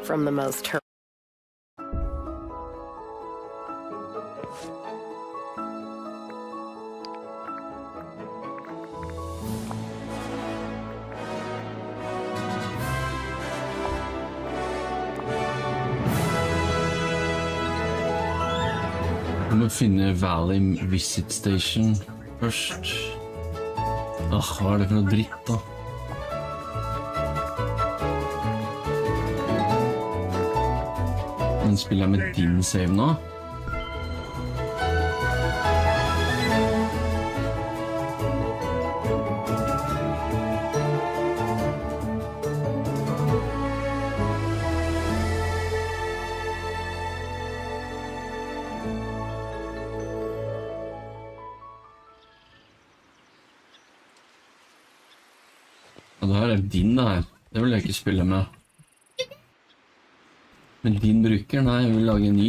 from the most Jeg må finne Valley Visit Station først. Hva det for noe dritt da? Men spiller jeg med din save nå? Ja, det her din det her. Det vil jeg ikke spille med. Men din bruker, nei, jeg vil lage en ny.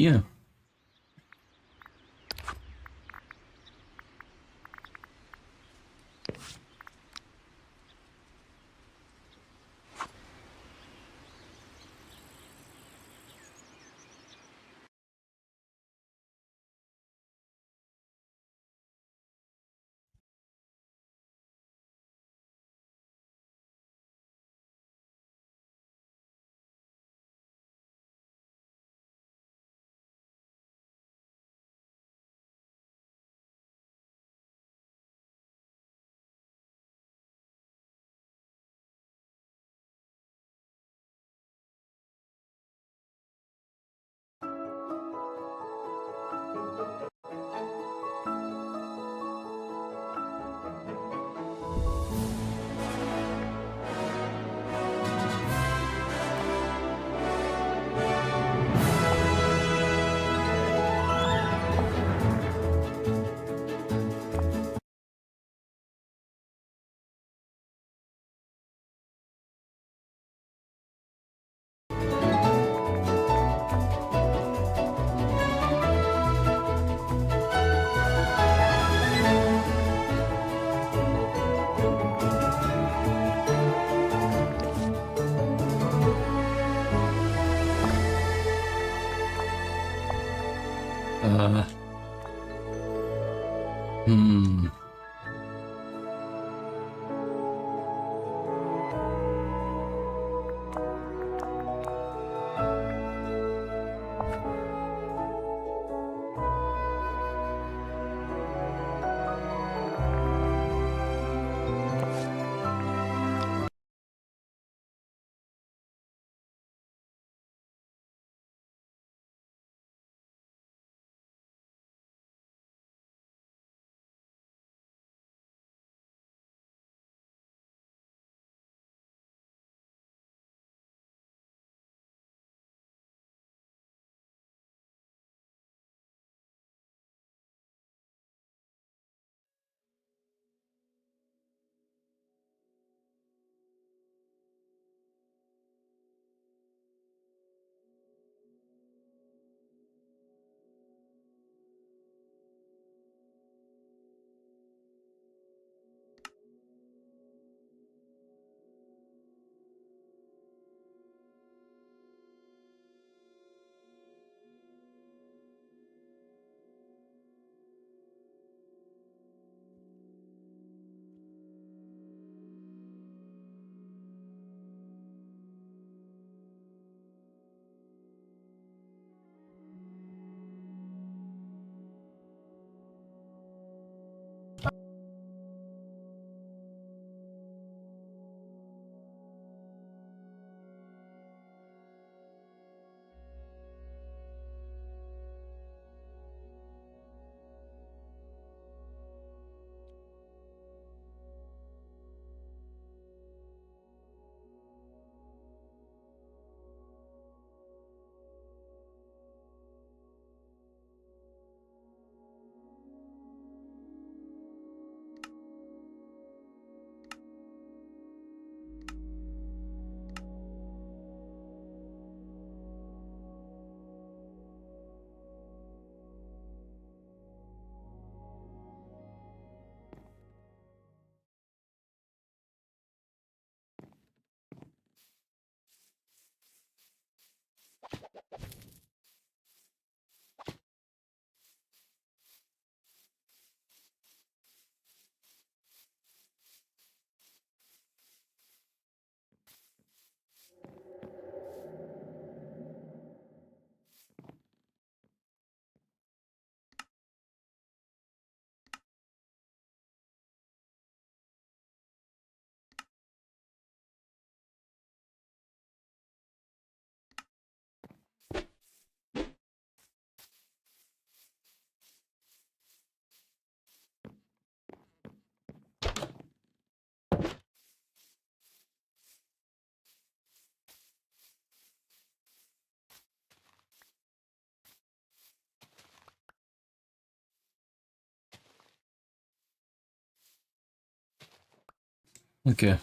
Okay.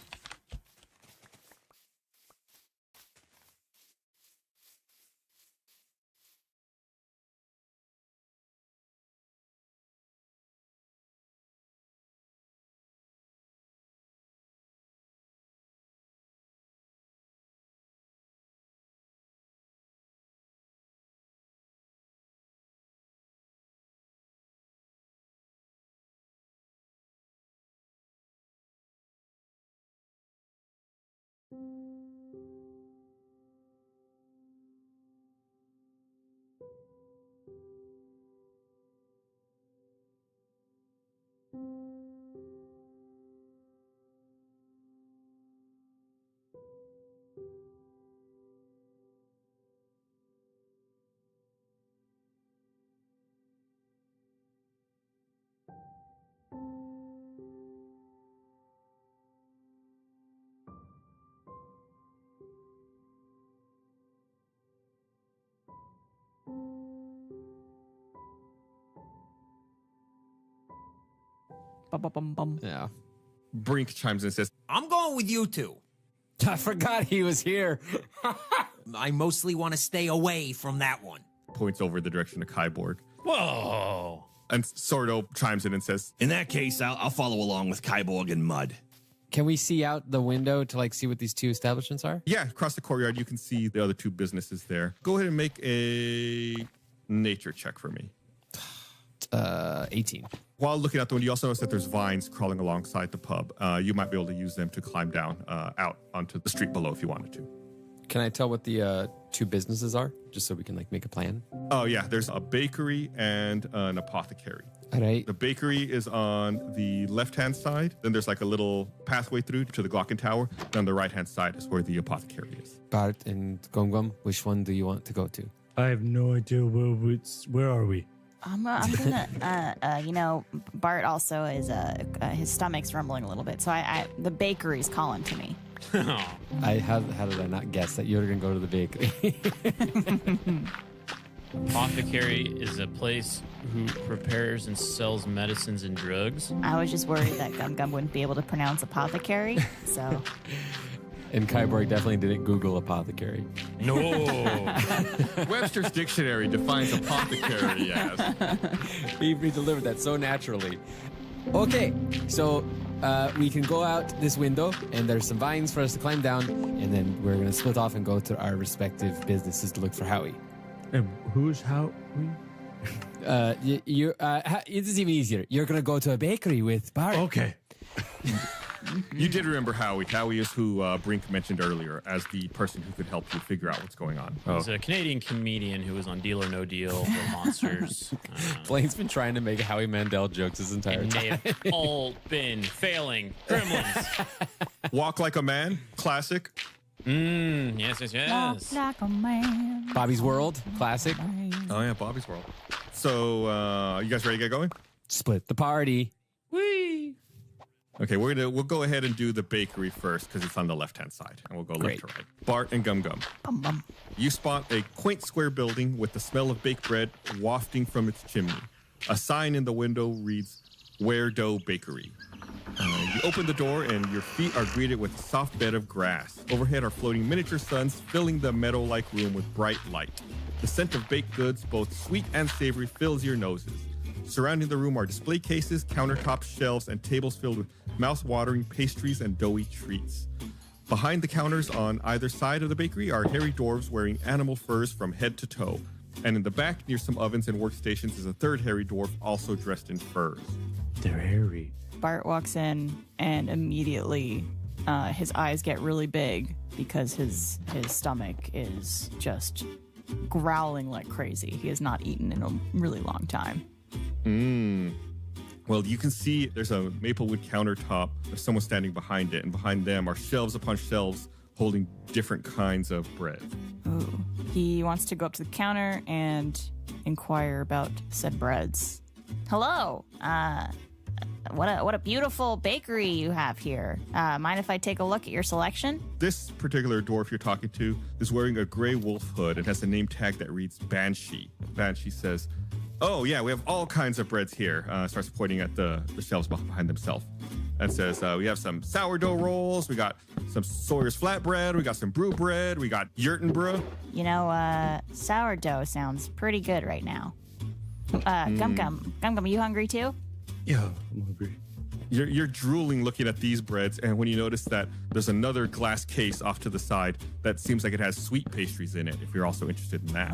Bum. Yeah. Brink chimes in and says, I'm going with you two. I forgot he was here. I mostly want to stay away from that one. points over the direction of Kyborg. Whoa. And Sordo chimes in and says, In that case, I'll follow along with Kyborg and Mud. Can we see out the window to like see what these two establishments are? yeah, across the courtyard, you can see the other two businesses there. Go ahead and make a nature check for me. 18. While looking out the window, you also notice that there's vines crawling alongside the pub. You might be able to use them to climb down out onto the street below if you wanted to. Can I tell what the two businesses are, just so we can like make a plan? Oh, yeah, there's a bakery and an apothecary. All right. The bakery is on the left-hand side. Then there's like a little pathway through to the Glocken Tower. And on the right-hand side is where the apothecary is. Bart and Gomgom, which one do you want to go to? I have no idea where are we? I'm gonna, Bart also is, his stomach's rumbling a little bit. So the bakery's calling to me. How did I not guess that you're going to go to the bakery? Apothecary is a place who prepares and sells medicines and drugs. I was just worried that Gum Gum wouldn't be able to pronounce apothecary, so... And Kyborg definitely didn't Google apothecary. No. Webster's Dictionary defines apothecary as... He delivered that so naturally. Okay, so we can go out this window, and there's some vines for us to climb down, and then we're going to split off and go to our respective businesses to look for Howie. And who's Howie? This is even easier. You're going to go to a bakery with Bart. Okay. You did remember Howie. Howie is who Brink mentioned earlier as the person who could help you figure out what's going on. He's a Canadian comedian who was on Deal or No Deal for Monsters. Blaine's been trying to make Howie Mandel jokes his entire And time. they've all been failing. Gremlins. Walk Like a Man, classic. Yes. Walk like a man. Bobby's World, classic. Oh, yeah, Bobby's World. So, you guys ready to get going? Split the party. Okay, we'll go ahead and do the bakery first because it's on the left-hand side, and we'll go Great. left to right. Bart and Gum Gum. Bum bum. You spot a quaint square building with the smell of baked bread wafting from its chimney. A sign in the window reads, Ware Dough Bakery. You open the door and your feet are greeted with a soft bed of grass. Overhead are floating miniature suns filling the meadow-like room with bright light. The scent of baked goods, both sweet and savory, fills your noses. Surrounding the room are display cases, countertops, shelves, and tables filled with mouth-watering pastries and doughy treats. Behind the counters on either side of the bakery are hairy dwarves wearing animal furs from head to toe. And in the back, near some ovens and workstations, is a third hairy dwarf also dressed in furs. They're hairy. Bart walks in and immediately his eyes get really big because his stomach is just growling like crazy. He has not eaten in a really long time. Well, you can see there's a maplewood countertop. There's someone standing behind it, and behind them are shelves upon shelves holding different kinds of bread. Ooh. He wants to go up to the counter and inquire about said breads. Hello. What a beautiful bakery you have here. Mind if I take a look at your selection? This particular dwarf you're talking to is wearing a gray wolf hood and has a name tag that reads Banshee. Banshee says, "Oh, yeah, we have all kinds of breads here." Starts pointing at the shelves behind themselves. and says, we have some sourdough rolls, we got some Sawyer's flatbread, we got some brew bread, we got Yurtenbrew. You know, sourdough sounds pretty good right now. Gum Gum, you hungry too? Yeah, I'm hungry. You're drooling looking at these breads, and when you notice that there's another glass case off to the side that seems like it has sweet pastries in it, if you're also interested in that.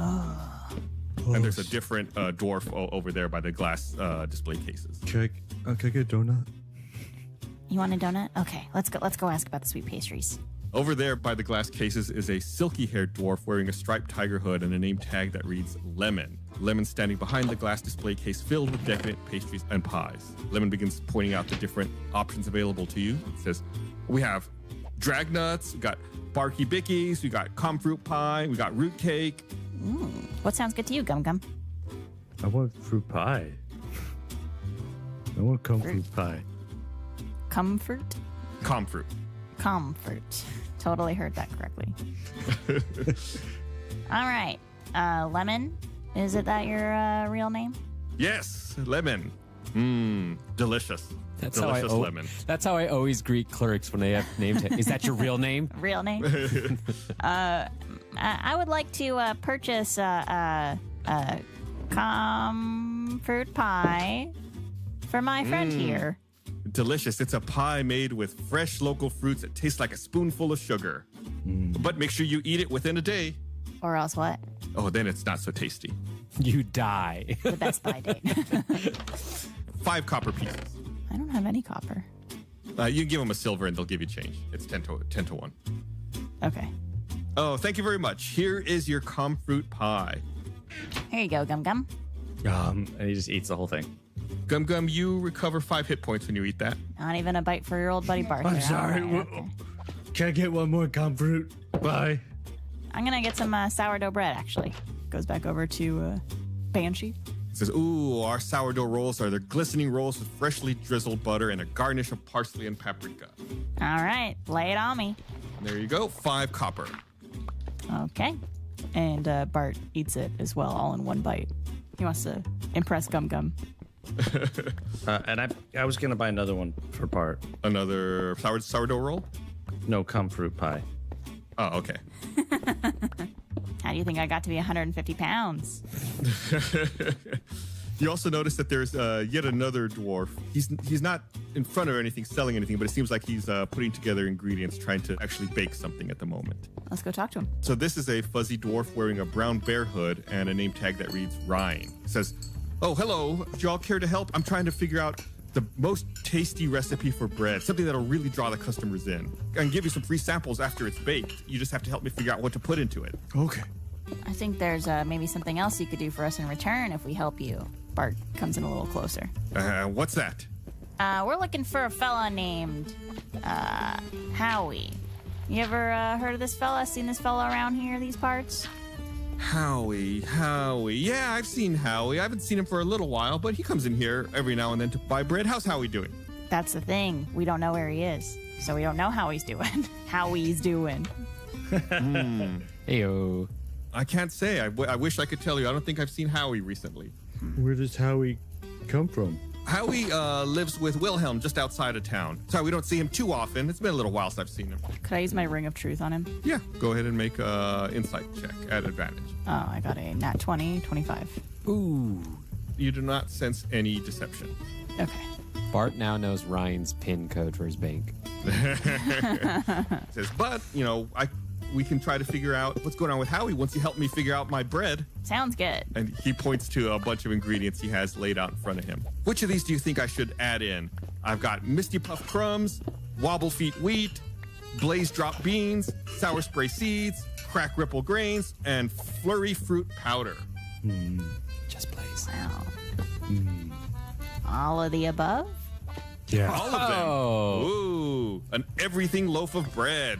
And there's a different dwarf over there by the glass display cases. Can I get a donut? You want a donut? Okay, let's go ask about the sweet pastries. Over there by the glass cases is a silky-haired dwarf wearing a striped tiger hood and a name tag that reads Lemon. Lemon standing behind the glass display case filled with decadent pastries and pies. Lemon begins pointing out the different options available to you. It says, we have drag nuts, we got barky bickies, we got comfruit pie, we got root cake. What sounds good to you, Gum Gum? I want fruit pie. I want comfort pie. Comfort? Comfruit. Comfort. Totally heard that correctly. All right. Lemon, is it that your real name? Yes, Lemon. Delicious. Delicious lemon. That's how I always greet clerks when they have name tags. Is that your real name? Real name? I would like to purchase comfort pie for my friend here. Delicious. It's a pie made with fresh local fruits that tastes like a spoonful of sugar. But make sure you eat it within a day. Or else what? Oh, then it's not so tasty. You die. The Best Buy date. 5 copper pieces. I don't have any copper. You give them a silver and they'll give you change. It's 10 to 1. Okay. Oh, thank you very much. Here is your comfruit pie. Here you go, Gum Gum. And he just eats the whole thing. Gum Gum, you recover 5 hit points when you eat that. Not even a bite for your old buddy Bart. I'm here. sorry. All right, okay. Can I get one more comfort pie? I'm gonna get some sourdough bread, actually. Goes back over to Banshee. It says, ooh, our sourdough rolls are the glistening rolls with freshly drizzled butter and a garnish of parsley and paprika. All right, lay it on me. There you go, 5 copper. Okay. And Bart eats it as well, all in one bite. He wants to impress Gum Gum. And I was going to buy another one for Bart. Another sourdough roll? No, comfort pie. Oh, okay. How do you think I got to be 150 pounds? You also notice that there's yet another dwarf. He's not in front of anything, selling anything, but it seems like he's putting together ingredients, trying to actually bake something at the moment. Let's go talk to him. So this is a fuzzy dwarf wearing a brown bear hood and a name tag that reads Ryan. It says, oh, hello. Would you all care to help? I'm trying to figure out the most tasty recipe for bread, something that'll really draw the customers in. I can give you some free samples after it's baked. You just have to help me figure out what to put into it. Okay. I think there's maybe something else you could do for us in return if we help you. Bart comes in a little closer. What's that? We're looking for a fella named Howie. You ever heard of this fella? Seen this fella around here, these parts? Howie. Yeah, I've seen Howie. I haven't seen him for a little while, but he comes in here every now and then to buy bread. How's Howie doing? That's the thing. We don't know where he is, so we don't know how he's doing. How he's doing. Heyo. I can't say. I wish I could tell you. I don't think I've seen Howie recently. Where does Howie come from? Howie lives with Wilhelm just outside of town. Sorry, we don't see him too often. It's been a little while since I've seen him. Could I use my ring of truth on him? Yeah, go ahead and make an insight check at advantage. Oh, I got a nat 20, 25. Ooh. You do not sense any deception. Okay. Bart now knows Ryan's PIN code for his bank. It says, but, we can try to figure out what's going on with Howie once you help me figure out my bread. Sounds good. And he points to a bunch of ingredients he has laid out in front of him. Which of these do you think I should add in? I've got Misty Puff crumbs, Wobble Feet wheat, Blaze Drop beans, Sour Spray seeds, Crack Ripple grains, and Flurry fruit powder. Just Blaze. Wow. All of the above? Yeah. All of them. Oh. Ooh, an everything loaf of bread.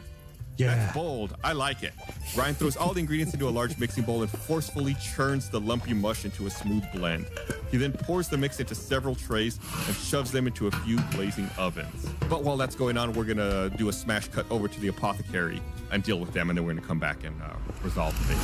Yeah. That's bold. I like it. Ryan throws all the ingredients into a large mixing bowl and forcefully churns the lumpy mush into a smooth blend. He then pours the mix into several trays and shoves them into a few blazing ovens. But while that's going on, we're going to do a smash cut over to the apothecary and deal with them, and then we're going to come back and resolve the thing.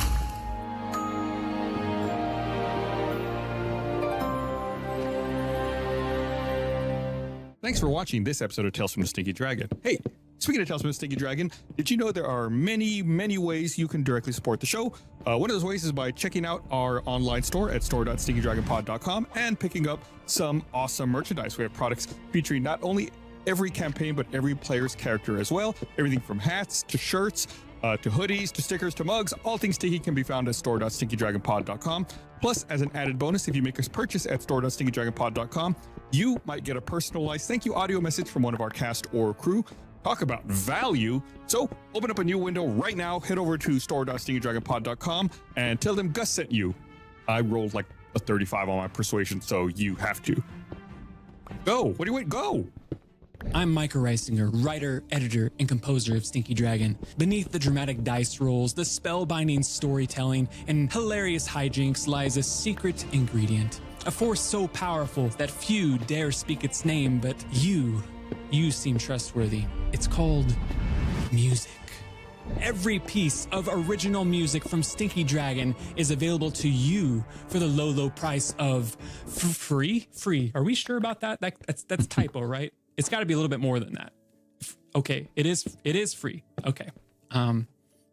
Thanks for watching this episode of Tales from the Stinky Dragon. Hey, speaking of Tales from the Stinky Dragon, did you know there are many, many ways you can directly support the show? One of those ways is by checking out our online store at store.stinkydragonpod.com and picking up some awesome merchandise. We have products featuring not only every campaign, but every player's character as well. Everything from hats to shirts, to hoodies, to stickers, to mugs. All things Stinky can be found at store.stinkydragonpod.com. Plus, as an added bonus, if you make a purchase at store.stinkydragonpod.com, you might get a personalized thank you audio message from one of our cast or crew. Talk about value. So open up a new window right now, head over to store.stinkydragonpod.com and tell them Gus sent you. I rolled like a 35 on my persuasion, so you have to. Go. What do you wait? Go. I'm Micah Reisinger, writer, editor, and composer of Stinky Dragon. Beneath the dramatic dice rolls, the spellbinding storytelling, and hilarious hijinks lies a secret ingredient. A force so powerful that few dare speak its name, but you seem trustworthy. It's called music. Every piece of original music from Stinky Dragon is available to you for the low price of free. Are we sure about that? That's typo, right? It's got to be a little bit more than that. Okay, it is free. Okay. All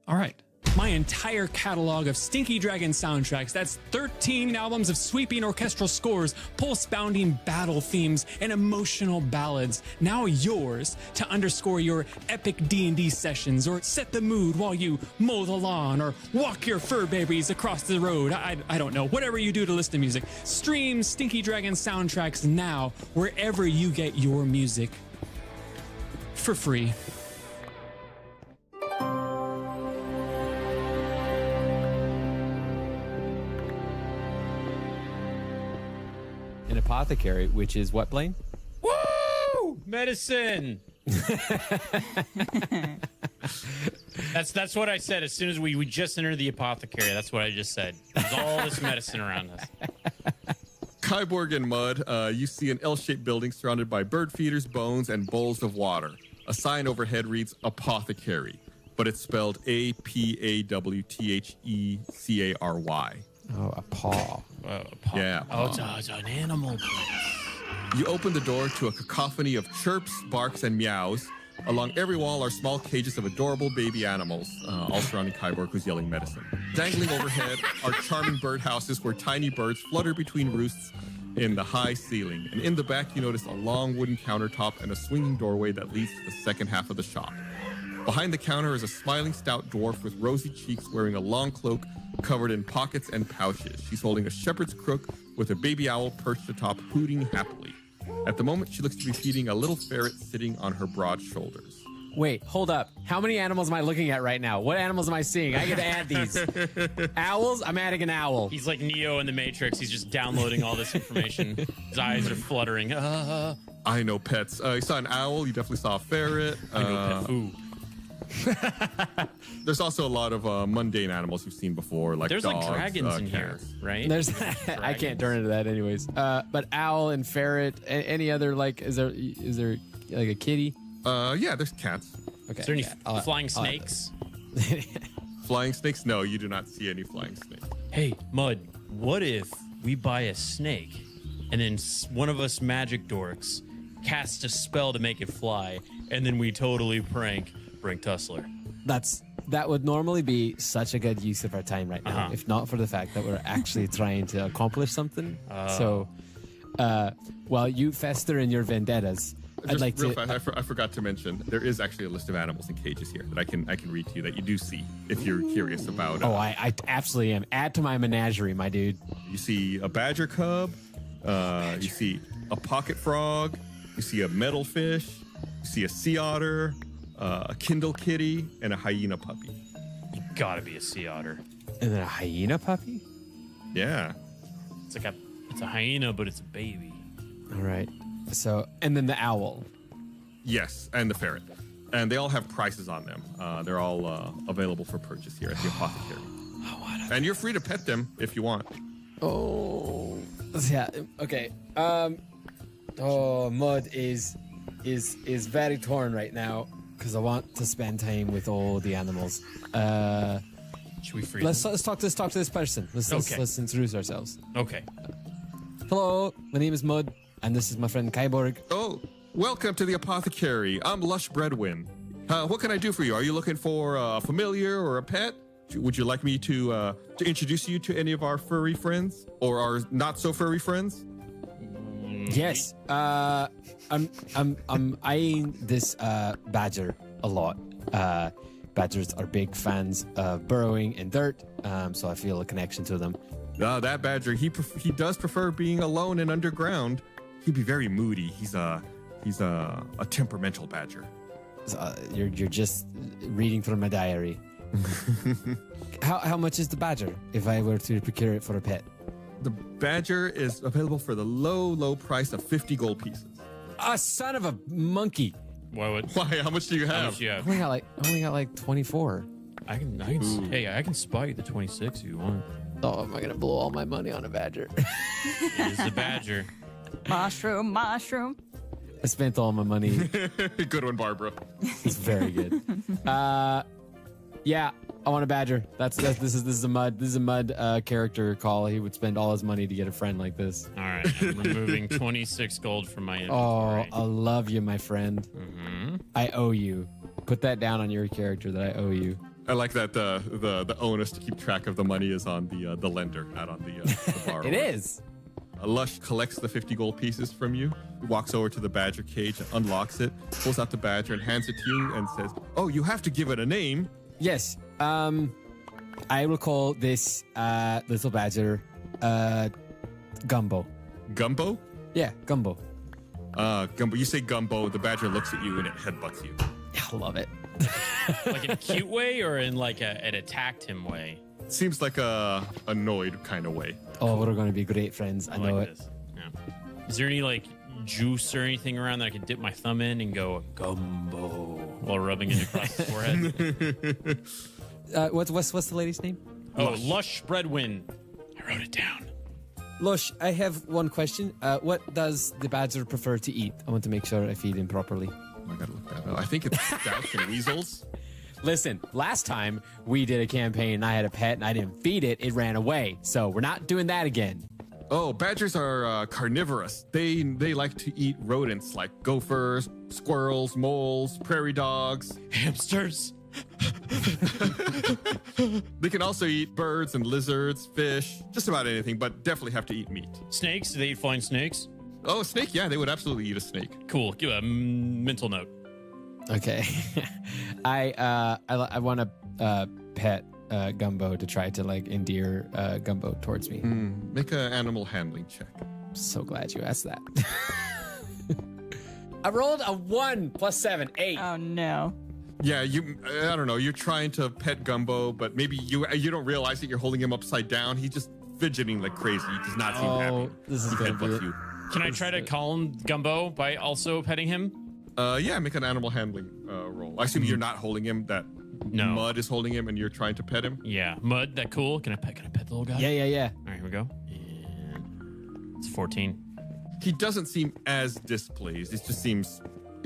right. My entire catalog of Stinky Dragon soundtracks, that's 13 albums of sweeping orchestral scores, pulse-bounding battle themes, and emotional ballads, now yours to underscore your epic D&D sessions, or set the mood while you mow the lawn, or walk your fur babies across the road. I don't know, whatever you do to listen to music. Stream Stinky Dragon soundtracks now, wherever you get your music, for free. An apothecary, which is what, Blaine? Woo! Medicine. That's what I said as soon as we just entered the apothecary. That's what I just said. There's all this medicine around us. Kyborg and Mud, you see an L-shaped building surrounded by bird feeders, bones, and bowls of water. A sign overhead reads apothecary, but it's spelled A-P-A-W-T-H-E-C-A-R-Y. Oh, a paw. Yeah. Oh, it's an animal place. You open the door to a cacophony of chirps, barks, and meows. Along every wall are small cages of adorable baby animals, all surrounding Kyborg, who's yelling medicine. Dangling overhead are charming birdhouses where tiny birds flutter between roosts in the high ceiling. And in the back, you notice a long wooden countertop and a swinging doorway that leads to the second half of the shop. Behind the counter is a smiling stout dwarf with rosy cheeks wearing a long cloak covered in pockets and pouches. She's holding a shepherd's crook with a baby owl perched atop, hooting happily. At the moment, she looks to be feeding a little ferret sitting on her broad shoulders. Wait, hold up. How many animals am I looking at right now? What animals am I seeing? I get to add these. Owls? I'm adding an owl. He's like Neo in the Matrix. He's just downloading all this information. His eyes are fluttering. I know pets. You saw an owl. You definitely saw a ferret. I know pet. Ooh. There's also a lot of mundane animals you've seen before, like there's dogs, like dragons in cats. here, right? There's I can't turn into that anyways. But owl and ferret. Any other like? Is there like a kitty? Yeah, there's cats. Okay. Is there any flying snakes? Flying snakes? No, you do not see any flying snakes. Hey, Mud. What if we buy a snake, and then one of us magic dorks casts a spell to make it fly, and then we totally prank Tussler? That would normally be such a good use of our time right now, if not for the fact that we're actually trying to accomplish something. So, while you fester in your vendettas, I'd like real to. Fast, I forgot to mention there is actually a list of animals in cages here that I can read to you that you do see if you're curious about. I absolutely am. Add to my menagerie, my dude. You see a badger cub. You see a pocket frog. You see a metal fish. You see a sea otter. A Kindle kitty, and a hyena puppy. You gotta be a sea otter. And then a hyena puppy? Yeah. It's a hyena, but it's a baby. All right. So, and then the owl. Yes, and the ferret. And they all have prices on them. They're all available for purchase here at the apothecary. And you're free to pet them if you want. Oh. Yeah, okay. Mud is very torn right now. Because I want to spend time with all the animals. Should we free let's talk to this person. Let's introduce ourselves. Okay. Hello, my name is Mud, and this is my friend Kyborg. Oh, Welcome to the apothecary. I'm Lush Breadwin. What can I do for you? Are you looking for a familiar or a pet? Would you like me to introduce you to any of our furry friends or our not so furry friends? Yes. I'm eyeing this badger a lot. Badgers are big fans of burrowing in dirt, so I feel a connection to them. That badger, he does prefer being alone and underground. He'd be very moody. He's a temperamental badger. You're just reading from my diary. How much is the badger if I were to procure it for a pet? The badger is available for the low price of 50 gold pieces. A son of a monkey. Why? How much do you have? How much do you have? I only got like 24. I can spy you the 26 if you want. Oh, am I gonna blow all my money on a badger? It is the badger. Mushroom. I spent all my money. Good one, Barbara. It's very good. Yeah, I want a badger. This is a mud character call. He would spend all his money to get a friend like this. All right, I'm removing 26 gold from my Oh, inventory. I love you, my friend. Mm-hmm. I owe you. Put that down on your character that I owe you. I like that the onus to keep track of the money is on the lender, not on the borrower. It is. Lush collects the 50 gold pieces from you, walks over to the badger cage and unlocks it, pulls out the badger and hands it to you and says, "Oh, you have to give it a name." Yes. I will call this little badger Gumbo. Gumbo? Yeah, Gumbo. Gumbo. You say Gumbo, the badger looks at you and it headbutts you. I love it. Like in a cute way or in like an attacked him way? Seems like a annoyed kind of way. Oh, we're going to be great friends. I know like it. this. Yeah. Is there any like juice or anything around that I could dip my thumb in and go gumbo while rubbing it across the forehead? What's the lady's name? Oh, Lush Breadwin. I wrote it down. Lush, I have one question. What does the badger prefer to eat? I want to make sure I feed him properly. I gotta look that up. I think it's stoats and weasels. Listen, last time we did a campaign and I had a pet and I didn't feed it, it ran away. So we're not doing that again. Oh, badgers are carnivorous. They like to eat rodents like gophers, squirrels, moles, prairie dogs, Hamsters. They can also eat birds and lizards, fish, just about anything, but definitely have to eat meat. Snakes? Do they eat flying snakes? Oh, a snake? Yeah, they would absolutely eat a snake. Cool. Give a mental note. Okay. I want to pet Gumbo to try to like endear Gumbo towards me. Make an animal handling check. So glad you asked that. I rolled a 1 + 7, 8. Oh no. Yeah, I don't know. You're trying to pet Gumbo, but maybe you don't realize that you're holding him upside down. He's just fidgeting like crazy. He does not seem happy. This is He gonna be headbutts it. you. Can I try to calm Gumbo by also petting him? Yeah, make an animal handling roll. I assume you're not holding him. That No. Mud is holding him, and you're trying to pet him. Yeah. Mud, that cool? Can I pet the little guy? Yeah. All right, here we go. And it's 14. He doesn't seem as displeased. It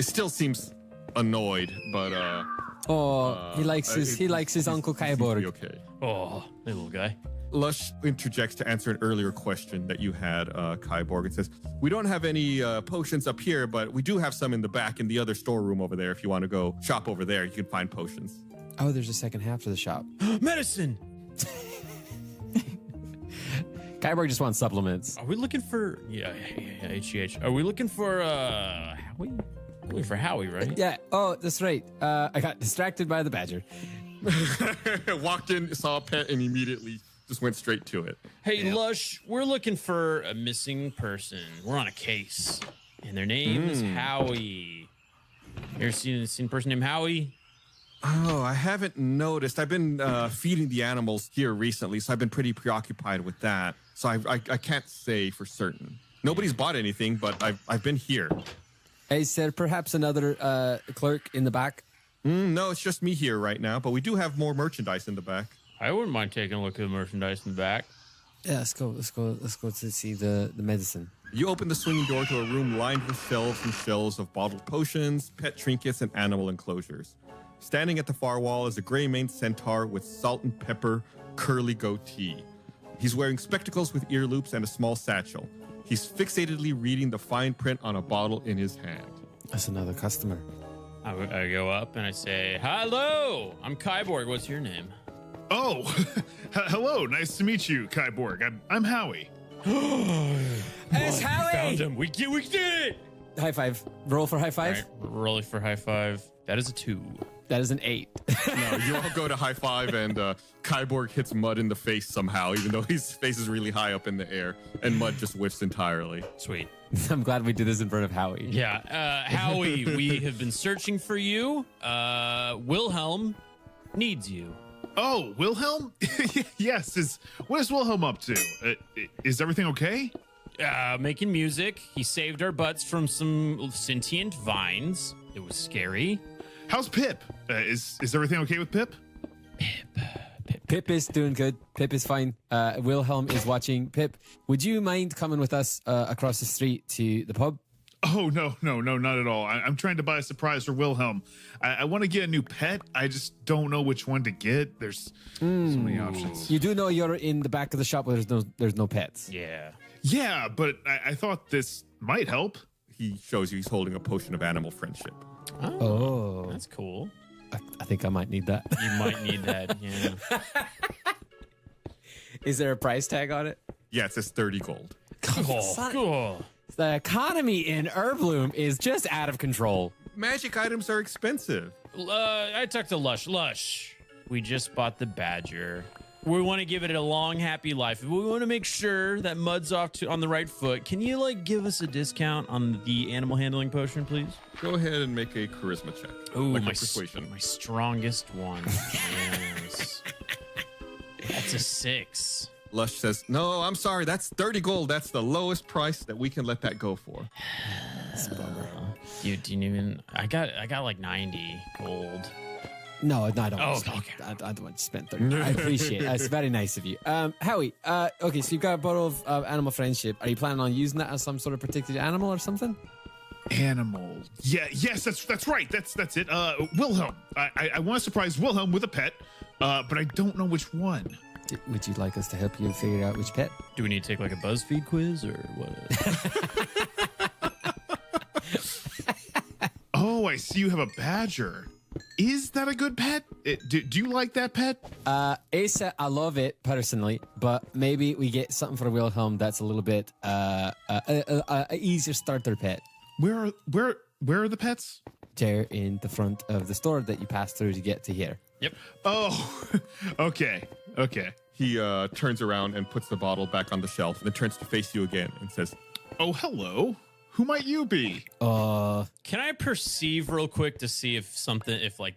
still seems annoyed, but he likes his Uncle Kyborg. Okay. Oh, hey, little guy. Lush interjects to answer an earlier question that you had, Kyborg, and says, "We don't have any potions up here, but we do have some in the back in the other storeroom over there. If you want to go shop over there, you can find potions." Oh, there's a second half to the shop. Medicine! Kyborg just wants supplements. Are we looking for... Yeah, HGH. Are we looking for, Howie? We're looking for Howie, right? Yeah. Oh, that's right. I got distracted by the badger. Walked in, saw a pet, and immediately just went straight to it. Hey, Lush, we're looking for a missing person. We're on a case. And their name is Howie. You ever seen a person named Howie? Oh, I haven't noticed. I've been feeding the animals here recently, so I've been pretty preoccupied with that. So I can't say for certain. Nobody's bought anything, but I've been here. Is there perhaps another clerk in the back? No, it's just me here right now, but we do have more merchandise in the back. I wouldn't mind taking a look at the merchandise in the back. Yeah, let's go to see the medicine. You open the swinging door to a room lined with shelves and shelves of bottled potions, pet trinkets, and animal enclosures. Standing at the far wall is a gray-maned centaur with salt and pepper curly goatee. He's wearing spectacles with ear loops and a small satchel. He's fixatedly reading the fine print on a bottle in his hand. That's another customer. I go up and I say, "Hello, I'm Kyborg. What's your name?" Oh, hello. Nice to meet you, Kyborg. I'm Howie. It's Howie! Found him. We did it. High five. Roll for high five. All right, rolling for high five. That is a 2. That is an 8. No, you all go to high five, and Kyborg hits Mud in the face somehow, even though his face is really high up in the air, and Mud just whiffs entirely. Sweet. I'm glad we did this in front of Howie. Yeah, Howie, we have been searching for you. Wilhelm needs you. Oh, Wilhelm? Yes. What is Wilhelm up to? Is everything okay? Making music. He saved our butts from some sentient vines. It was scary. How's Pip? Is everything okay with Pip? Pip is doing good. Pip is fine. Wilhelm is watching. Pip, would you mind coming with us across the street to the pub? Oh, no, not at all. I'm trying to buy a surprise for Wilhelm. I want to get a new pet. I just don't know which one to get. There's so many options. You do know you're in the back of the shop where there's no pets. Yeah. Yeah, but I thought this might help. He shows you he's holding a potion of animal friendship. Oh. That's cool. I think I might need that. You might need that, yeah. Is there a price tag on it? Yeah, it says 30 gold. Cool. The economy in Herbloom is just out of control. Magic items are expensive. I talked to Lush. We just bought the badger. We want to give it a long, happy life. We want to make sure that Mud's on the right foot. Can you give us a discount on the animal handling potion, please? Go ahead and make a charisma check. Ooh, like my persuasion. My strongest one. Yes. That's a 6. Lush says, "No, I'm sorry. That's 30 gold. That's the lowest price that we can let that go for." Dude, didn't even. I got like 90 gold. No, I don't. Oh, okay. I don't want to spend 30. I appreciate it. It's very nice of you. Howie, okay, so you've got a bottle of animal friendship. Are you planning on using that as some sort of particular animal or something? Animal. Yes, that's right. That's it. Wilhelm. I want to surprise Wilhelm with a pet, but I don't know which one. Would you like us to help you figure out which pet? Do we need to take like a BuzzFeed quiz or what? Oh, I see you have a badger. Is that a good pet? Do you like that pet? Asa, I love it personally, but maybe we get something for Wilhelm that's a little bit a easier starter pet. Where are the pets? There in the front of the store that you pass through to get to here. Yep. Oh, okay. He turns around and puts the bottle back on the shelf, and then turns to face you again and says, "Oh, hello. Who might you be?" Can I perceive real quick to see if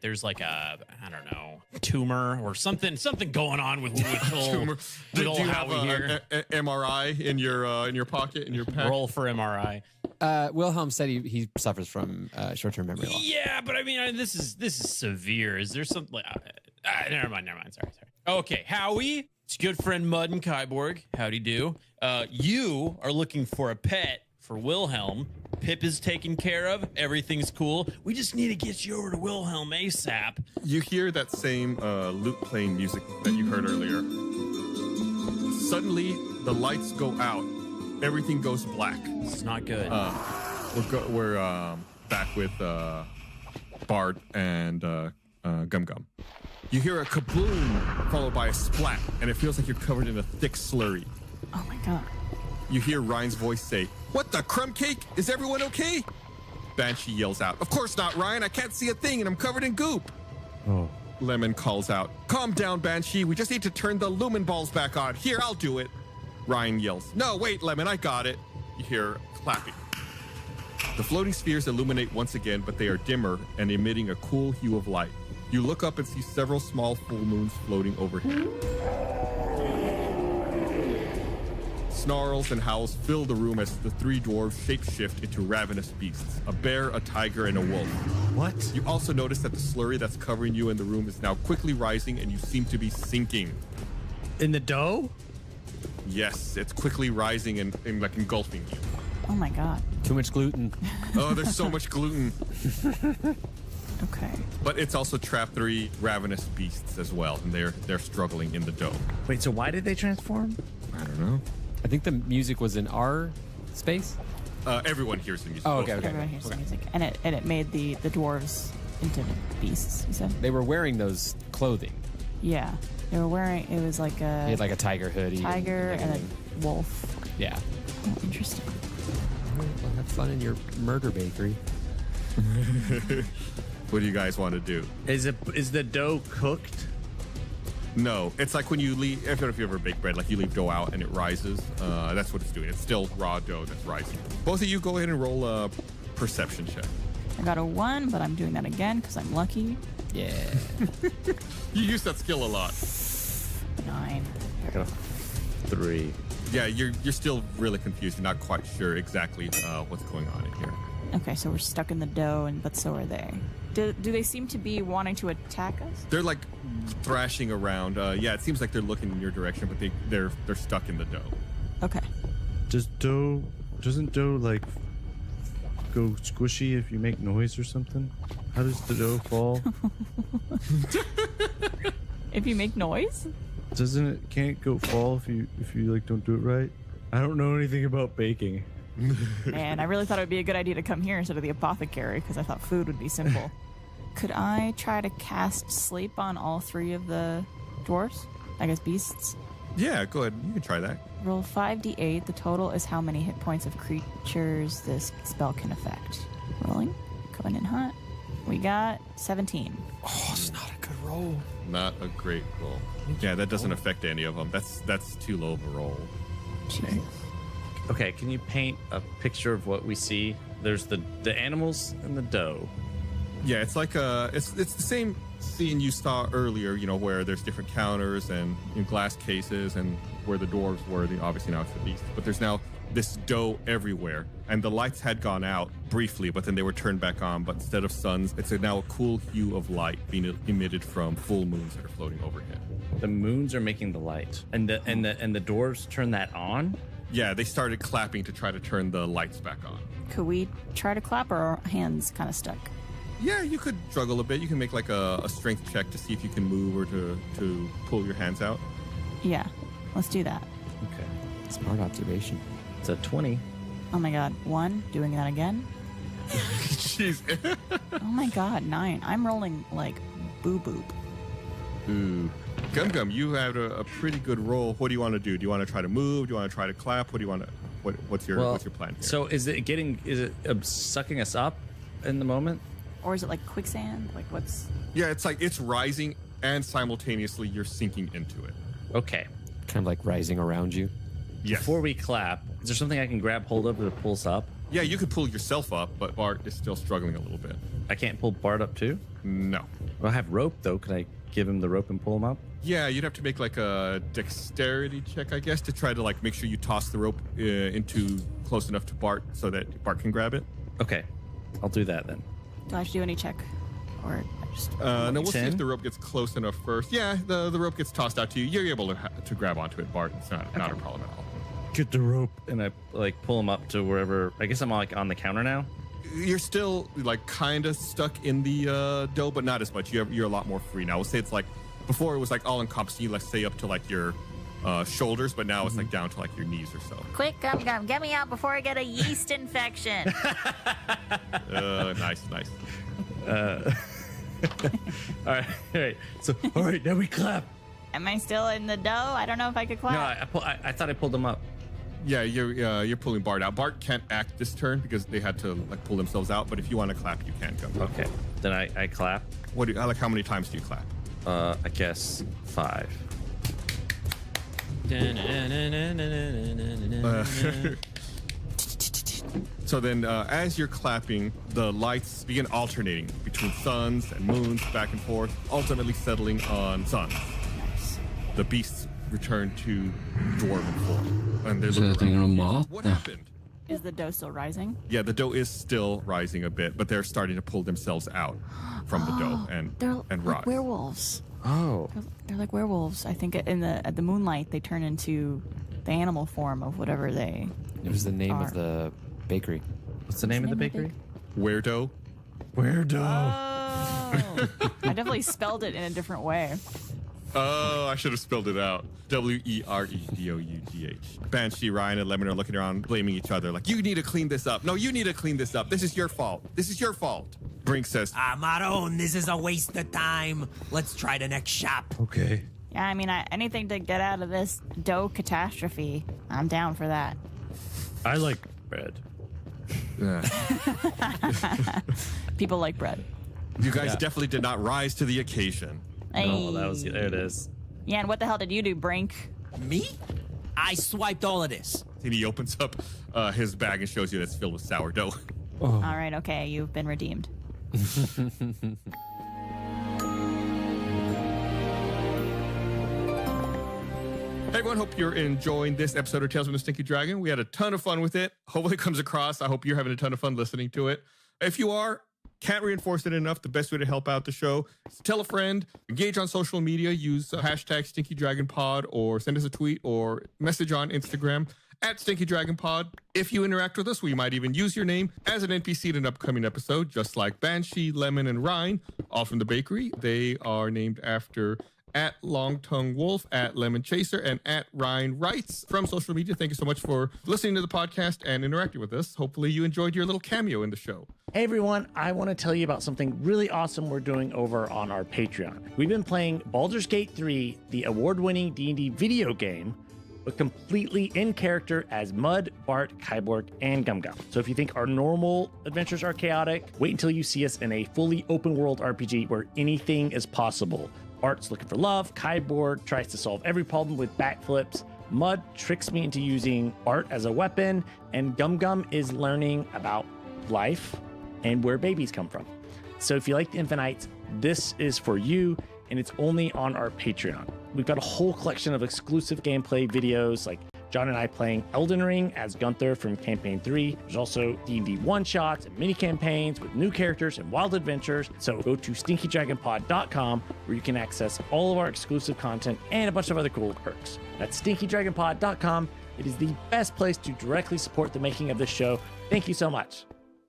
there's like a, I don't know, tumor or something going on with tumor. Do you have Howie here? a MRI in your pocket, in your pack? Roll for MRI. Wilhelm said he suffers from short-term memory loss. Yeah, but I mean, this is severe. Is there something? Never mind. Sorry. Okay, Howie, it's good friend Mud and Kyborg. Howdy do. You are looking for a pet for Wilhelm. Pip is taken care of. Everything's cool. We just need to get you over to Wilhelm ASAP. You hear that same lute playing music that you heard earlier. Suddenly, the lights go out. Everything goes black. This is not good. We're back with Bard and Gum Gum. You hear a kaboom followed by a splat, and it feels like you're covered in a thick slurry. Oh my god. You hear Ryan's voice say, "What the crumb cake? Is everyone okay?" Banshee yells out, "Of course not, Ryan. I can't see a thing and I'm covered in goop." Oh. Lemon calls out, "Calm down, Banshee. We just need to turn the lumen balls back on. Here, I'll do it." Ryan yells, "No, wait, Lemon, I got it." You hear clapping. The floating spheres illuminate once again, but they are dimmer and emitting a cool hue of light. You look up and see several small full moons floating overhead. Snarls and howls fill the room as the three dwarves shapeshift into ravenous beasts, a bear, a tiger, and a wolf. What? You also notice that the slurry that's covering you in the room is now quickly rising and you seem to be sinking. In the dough? Yes, it's quickly rising and like engulfing you. Oh my god. Too much gluten. Oh, there's so much gluten. Okay. But it's also trapped three ravenous beasts as well, and they're struggling in the dough. Wait, so why did they transform? I don't know. I think the music was in our space. Everyone hears the music. Oh, okay, okay. Everyone hears the music, and it made the dwarves into beasts. You said? They were wearing those clothing. Yeah, they were wearing. It was like a He had like a tiger hoodie. tiger and a wolf. Yeah. Oh, interesting. All right, well, have fun in your murder bakery. What do you guys want to do? Is the dough cooked? No, it's like when you leave. I don't know if you ever bake bread. Like you leave dough out and it rises. That's what it's doing. It's still raw dough that's rising. Both of you go ahead and roll a perception check. I got a 1, but I'm doing that again because I'm lucky. Yeah. You use that skill a lot. 9. I got a 3. Yeah, you're still really confused. You're not quite sure exactly what's going on in here. Okay, so we're stuck in the dough, but so are they. Do they seem to be wanting to attack us? They're like thrashing around. Yeah, it seems like they're looking in your direction, but they're stuck in the dough. Okay. Doesn't dough like go squishy if you make noise or something? How does the dough fall? If you make noise? Can't it go fall if you like don't do it right? I don't know anything about baking. Man, I really thought it would be a good idea to come here instead of the apothecary because I thought food would be simple. Could I try to cast sleep on all 3 of the dwarves? I guess beasts? Yeah, go ahead. You can try that. Roll 5d8. The total is how many hit points of creatures this spell can affect. Rolling. Coming in hot. We got 17. Oh, it's not a good roll. Not a great roll. Yeah, that doesn't affect any of them. That's too low of a roll. Jesus. Okay, can you paint a picture of what we see? There's the animals and the dough. Yeah, it's like it's the same scene you saw earlier. You know, where there's different counters and glass cases, and where the dwarves were. Obviously now it's the beast, but there's now this dough everywhere, and the lights had gone out briefly, but then they were turned back on. But instead of suns, it's now a cool hue of light being emitted from full moons that are floating overhead. The moons are making the light, and the dwarves turn that on. Yeah, they started clapping to try to turn the lights back on. Could we try to clap, or are our hands kind of stuck? Yeah, you could struggle a bit. You can make like a strength check to see if you can move or to pull your hands out. Yeah, let's do that. Okay. Smart observation. It's a 20. Oh my god, 1. Doing that again. Jeez. Oh my god, 9. I'm rolling like boo-boop. Ooh. Gum, you had a pretty good roll. What do you want to do? Do you want to try to move? Do you want to try to clap? What do you want to? What's your plan here? So is it sucking us up in the moment? Or is it like quicksand? Like what's... Yeah, it's like it's rising and simultaneously you're sinking into it. Okay. Kind of like rising around you. Yes. Before we clap, is there something I can grab hold of that pulls up? Yeah, you could pull yourself up, but Bart is still struggling a little bit. I can't pull Bart up too? No. Well, I have rope though. Can I give him the rope and pull him up? Yeah, you'd have to make like a dexterity check, I guess, to try to like make sure you toss the rope into close enough to Bart so that Bart can grab it. Okay, I'll do that then. Do I have to do any check? Or I just... No, we'll see if the rope gets close enough first. Yeah, the rope gets tossed out to you. You're able to grab onto it, Bart. It's not a problem at all. Get the rope. And I like pull him up to wherever. I guess I'm like on the counter now. You're still like kind of stuck in the dough, but not as much. You're a lot more free now. We'll say it's like before it was like all encompassing. Let's say up to like your shoulders, but now it's like down to like your knees or so. Quick, Gum, get me out before I get a yeast infection. Nice. All right. So all right, now we clap. Am I still in the dough? I don't know if I could clap. No, I thought I pulled him up. Yeah, you're pulling Bart out. Bart can't act this turn because they had to like pull themselves out. But if you want to clap, you can go. Okay, then I clap. What do you like? How many times do you clap? I guess 5. So then, as you're clapping, the lights begin alternating between suns and moons, back and forth, ultimately settling on suns. The beasts return to dwarven form, and they're looking around. What happened? Is the dough still rising? Yeah, the dough is still rising a bit, but they're starting to pull themselves out from the dough and like rise. Werewolves. Oh, they're like werewolves. I think at the moonlight they turn into the animal form of whatever they. It was the name are. of the bakery. What's the name of the bakery? Weirdo. Weirdo. Oh, I definitely spelled it in a different way. Oh, I should have spelled it out. Weredough. Banshee, Ryan, and Lemon are looking around, blaming each other. Like, you need to clean this up. No, you need to clean this up. This is your fault. This is your fault. Brink says, Maroon, this is a waste of time. Let's try the next shop. Okay. Yeah, I mean, anything to get out of this dough catastrophe. I'm down for that. I like bread. People like bread. You guys definitely did not rise to the occasion. Oh, that was there. It is. Yeah, and what the hell did you do, Brink? Me? I swiped all of this. And he opens up his bag and shows you that it's filled with sourdough. All right, okay, you've been redeemed. Hey everyone, hope you're enjoying this episode of Tales from the Stinky Dragon. We had a ton of fun with it. Hopefully it comes across. I hope you're having a ton of fun listening to it. If you are, can't reinforce it enough. The best way to help out the show is to tell a friend, engage on social media, use hashtag Stinky Dragon Pod, or send us a tweet or message on Instagram at Stinky Dragon Pod. If you interact with us, we might even use your name as an NPC in an upcoming episode, just like Banshee, Lemon, and Ryan, all from the bakery. They are named after at Long Tongue Wolf, at Lemon Chaser, and at Ryan Wrights from social media. Thank you so much for listening to the podcast and interacting with us. Hopefully you enjoyed your little cameo in the show. Hey everyone, I want to tell you about something really awesome we're doing over on our Patreon. We've been playing Baldur's Gate 3, the award-winning D&D video game, but completely in character as Mud, Bart, Kyborg, and Gum Gum. So if you think our normal adventures are chaotic, wait until you see us in a fully open world RPG where anything is possible. Bart's looking for love, Kyborg tries to solve every problem with backflips, Mud tricks me into using Bart as a weapon, and Gum Gum is learning about life and where babies come from. So if you like the Infinites, this is for you, and it's only on our Patreon. We've got a whole collection of exclusive gameplay videos, like John and I playing Elden Ring as Gunther from Campaign 3. There's also D&D one-shots and mini-campaigns with new characters and wild adventures. So go to stinkydragonpod.com where you can access all of our exclusive content and a bunch of other cool perks. That's stinkydragonpod.com. It is the best place to directly support the making of this show. Thank you so much.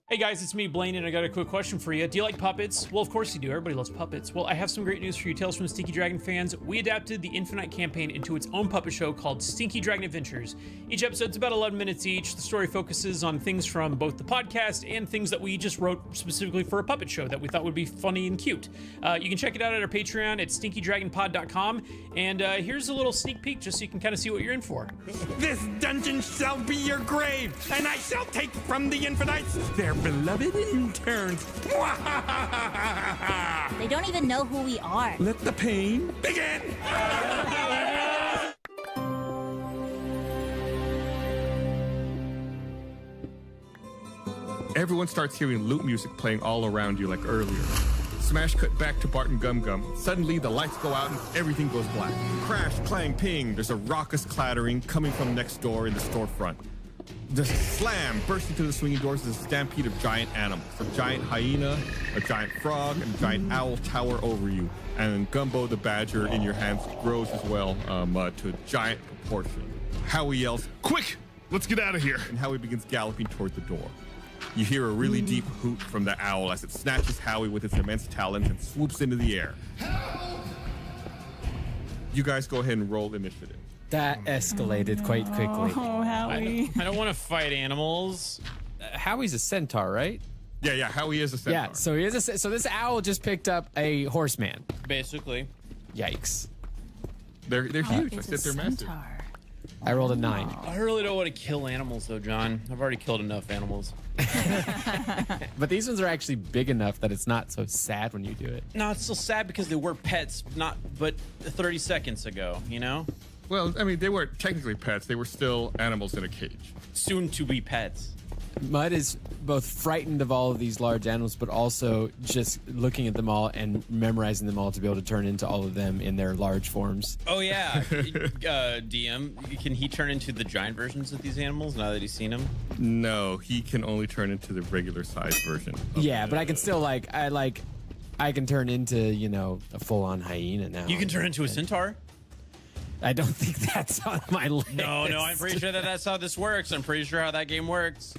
Hey guys, it's me, Blaine, and I got a quick question for you. Do you like puppets? Well, of course you do. Everybody loves puppets. Well, I have some great news for you Tales from the Stinky Dragon fans. We adapted the Infinite campaign into its own puppet show called Stinky Dragon Adventures. Each episode's about 11 minutes each. The story focuses on things from both the podcast and things that we just wrote specifically for a puppet show that we thought would be funny and cute. You can check it out at our Patreon at stinkydragonpod.com. And here's a little sneak peek just so you can kind of see what you're in for. This dungeon shall be your grave, and I shall take from the Infinites their beloved interns. They don't even know who we are. Let the pain begin. Everyone starts hearing lute music playing all around you like earlier. Smash cut back to Bart and Gum Gum. Suddenly, the lights go out and everything goes black. Crash, clang, ping. There's a raucous clattering coming from next door in the storefront. The slam bursts into the swinging doors as a stampede of giant animals. A giant hyena, a giant frog, and a giant owl tower over you. And Gumbo the badger in your hands grows as well to a giant proportion. Howie yells, "Quick, let's get out of here." And Howie begins galloping toward the door. You hear a really deep hoot from the owl as it snatches Howie with its immense talons and swoops into the air. You guys go ahead and roll initiative. That escalated quite quickly. Oh, Howie. I don't want to fight animals. Howie's a centaur, right? Yeah, Howie is a centaur. Yeah, so he is so this owl just picked up a horseman. Basically. Yikes. They're huge. I said they're massive. I rolled a 9. I really don't want to kill animals though, John. I've already killed enough animals. But these ones are actually big enough that it's not so sad when you do it. No, it's still sad because they were pets, but 30 seconds ago, you know? Well, I mean, they weren't technically pets. They were still animals in a cage. Soon to be pets. Mud is both frightened of all of these large animals, but also just looking at them all and memorizing them all to be able to turn into all of them in their large forms. Oh, yeah. DM, can he turn into the giant versions of these animals now that he's seen them? No, he can only turn into the regular size version. Yeah, but I can still, I can turn into, a full-on hyena now. You can turn into a centaur? I don't think that's on my list. No, I'm pretty sure that's how this works. I'm pretty sure how that game works.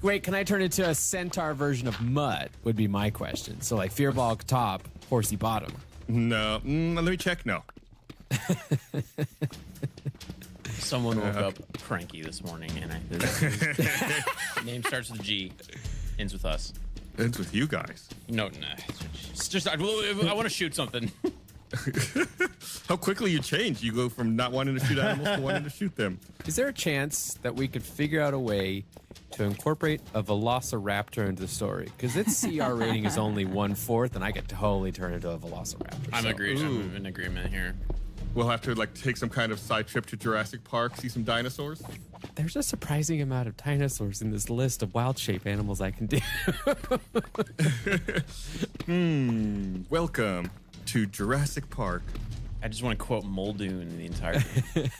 Wait, can I turn into a centaur version of Mud would be my question. So like Fearball top, horsey bottom. No. Let me check. No. Someone woke up cranky this morning, and his name starts with a G, ends with us. Ends with you guys. No, it's just I want to shoot something. How quickly you change. You go from not wanting to shoot animals to wanting to shoot them. Is there a chance that we could figure out a way to incorporate a velociraptor into the story? Because its CR rating is only 1/4, and I could totally turn into a velociraptor. I'm in agreement here. We'll have to like take some kind of side trip to Jurassic Park, see some dinosaurs. There's a surprising amount of dinosaurs in this list of wild shape animals I can do. Welcome to Jurassic Park. I just want to quote Muldoon in the entire thing.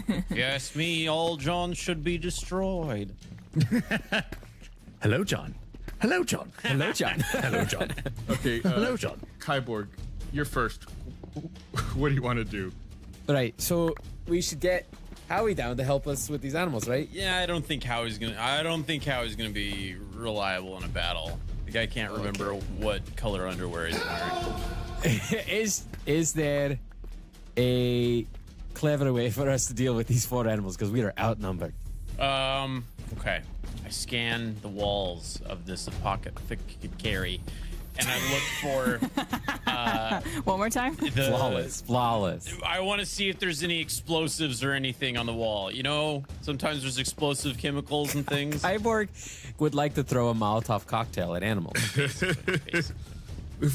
If you ask me, all John should be destroyed. Hello, John. Hello, John. Hello, John. Hello, John. Okay. Hello, John. Kyborg, you're first. What do you want to do? Right, so we should get Howie down to help us with these animals, right? Yeah, I don't think Howie's gonna be reliable in a battle. The guy can't remember what color underwear he's wearing. Is there a clever way for us to deal with these 4 animals? Because we are outnumbered. Okay. I scan the walls of this apothecary, and I look for One more time. Flawless. I want to see if there's any explosives or anything on the wall. You know, sometimes there's explosive chemicals and things. Cyborg would like to throw a Molotov cocktail at animals.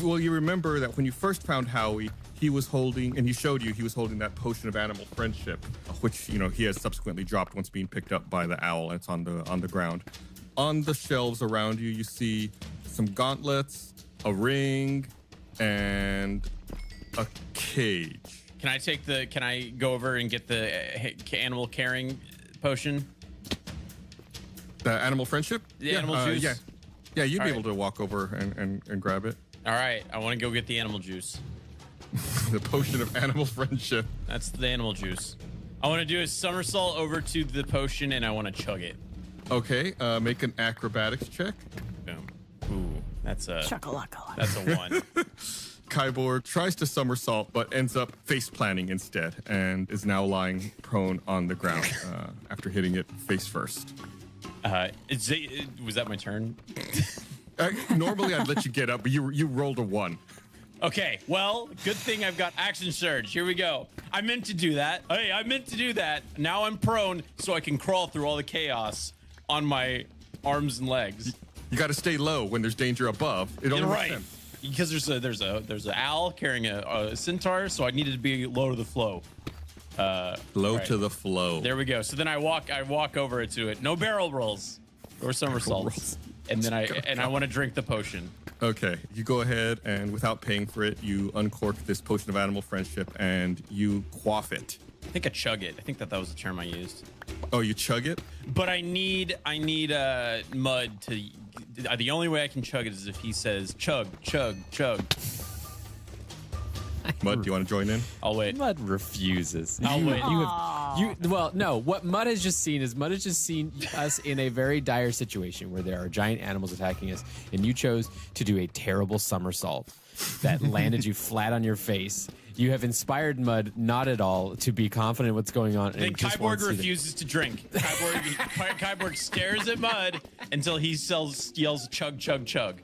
Well, you remember that when you first found Howie, he was holding, and he showed you, he was holding that potion of animal friendship, which, you know, he has subsequently dropped once being picked up by the owl, and it's on the ground. On the shelves around you, you see some gauntlets, a ring, and a cage. Can I go over and get the animal caring potion? The animal friendship? The animal juice? Yeah, you'd All be right. able to walk over and grab it. All right, I want to go get the animal juice. The potion of animal friendship. That's the animal juice. I want to do a somersault over to the potion, and I want to chug it. Okay, make an acrobatics check. Boom. Ooh, that's a Shakalaka. That's a 1. Kyborg tries to somersault, but ends up face planting instead, and is now lying prone on the ground after hitting it face first. Was that my turn? Normally, I'd let you get up, but you rolled a 1. Okay, well, good thing I've got action surge. Here we go. I meant to do that. Hey, I meant to do that. Now I'm prone, so I can crawl through all the chaos on my arms and legs. You got to stay low when there's danger above. It only makes sense. Because there's an owl carrying a centaur, so I needed to be low to the flow. Low to the flow. There we go. So then I walk over to it. No barrel rolls or somersaults. And then I want to drink the potion. Okay, you go ahead and without paying for it, you uncork this potion of animal friendship and you quaff it. I think I chug it. I think that was the term I used. Oh, you chug it? But I need Mud to. The only way I can chug it is if he says chug, chug, chug. Mud, do you want to join in? I'll wait. Mud refuses. I'll wait. Well, no. What Mud has just seen is us in a very dire situation where there are giant animals attacking us, and you chose to do a terrible somersault that landed you flat on your face. You have inspired Mud not at all to be confident in what's going on. Then Kyborg refuses to drink. Kyborg stares at Mud until he yells chug, chug, chug.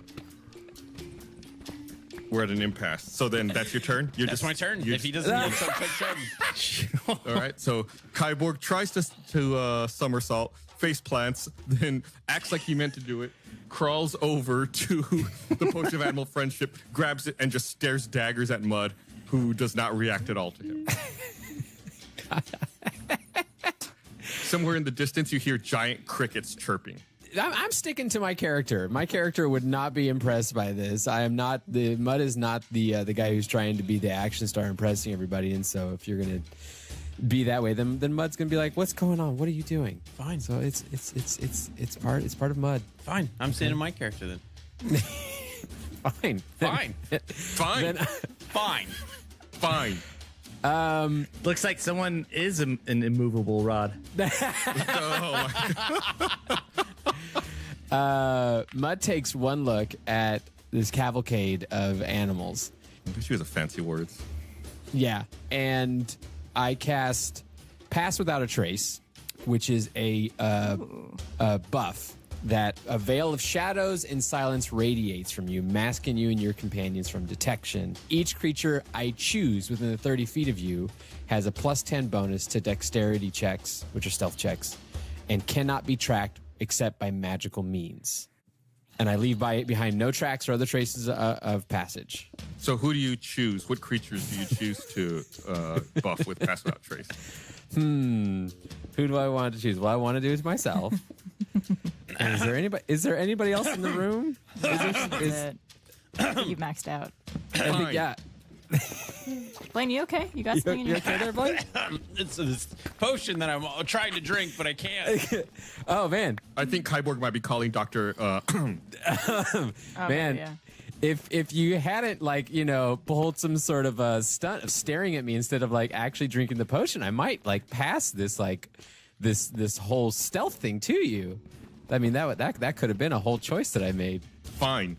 We're at an impasse. So then that's your turn? That's my turn. If he doesn't yell chug, chug, chug. All right, so Kyborg tries to somersault, face plants, then acts like he meant to do it, crawls over to the potion of animal friendship, grabs it, and just stares daggers at Mud, who does not react at all to him. Somewhere in the distance, you hear giant crickets chirping. I'm sticking to my character. My character would not be impressed by this. I am not the Mud is not the guy who's trying to be the action star impressing everybody. And so if you're gonna be that way, then Mud's gonna be like, "What's going on? What are you doing?" Fine. So it's part of Mud. Fine. I'm staying in my character then. Fine. Fine. Fine. Fine. Fine. Looks like someone is an immovable rod. Mud takes one look at this cavalcade of animals, She has a fancy words. Yeah, and I cast Pass Without a Trace, which is a buff that a veil of shadows and silence radiates from you, masking you and your companions from detection. Each creature I choose within the 30 feet of you has a +10 bonus to dexterity checks, which are stealth checks, and cannot be tracked except by magical means. And I leave behind no tracks or other traces of passage. So who do you choose? What creatures do you choose to buff with Pass Without Trace? Who do I want to choose? Well, I want to do it myself. And is there anybody else in the room? You maxed out. Yeah. Blaine, you okay? You got something in your okay there, Blaine? It's this potion that I'm trying to drink, but I can't. Oh, man. I think Kyborg might be calling Dr. Man, yeah. if you hadn't pulled some sort of a stunt of staring at me instead of actually drinking the potion, I might pass this this whole stealth thing to you. I mean that could have been a whole choice that I made. Fine.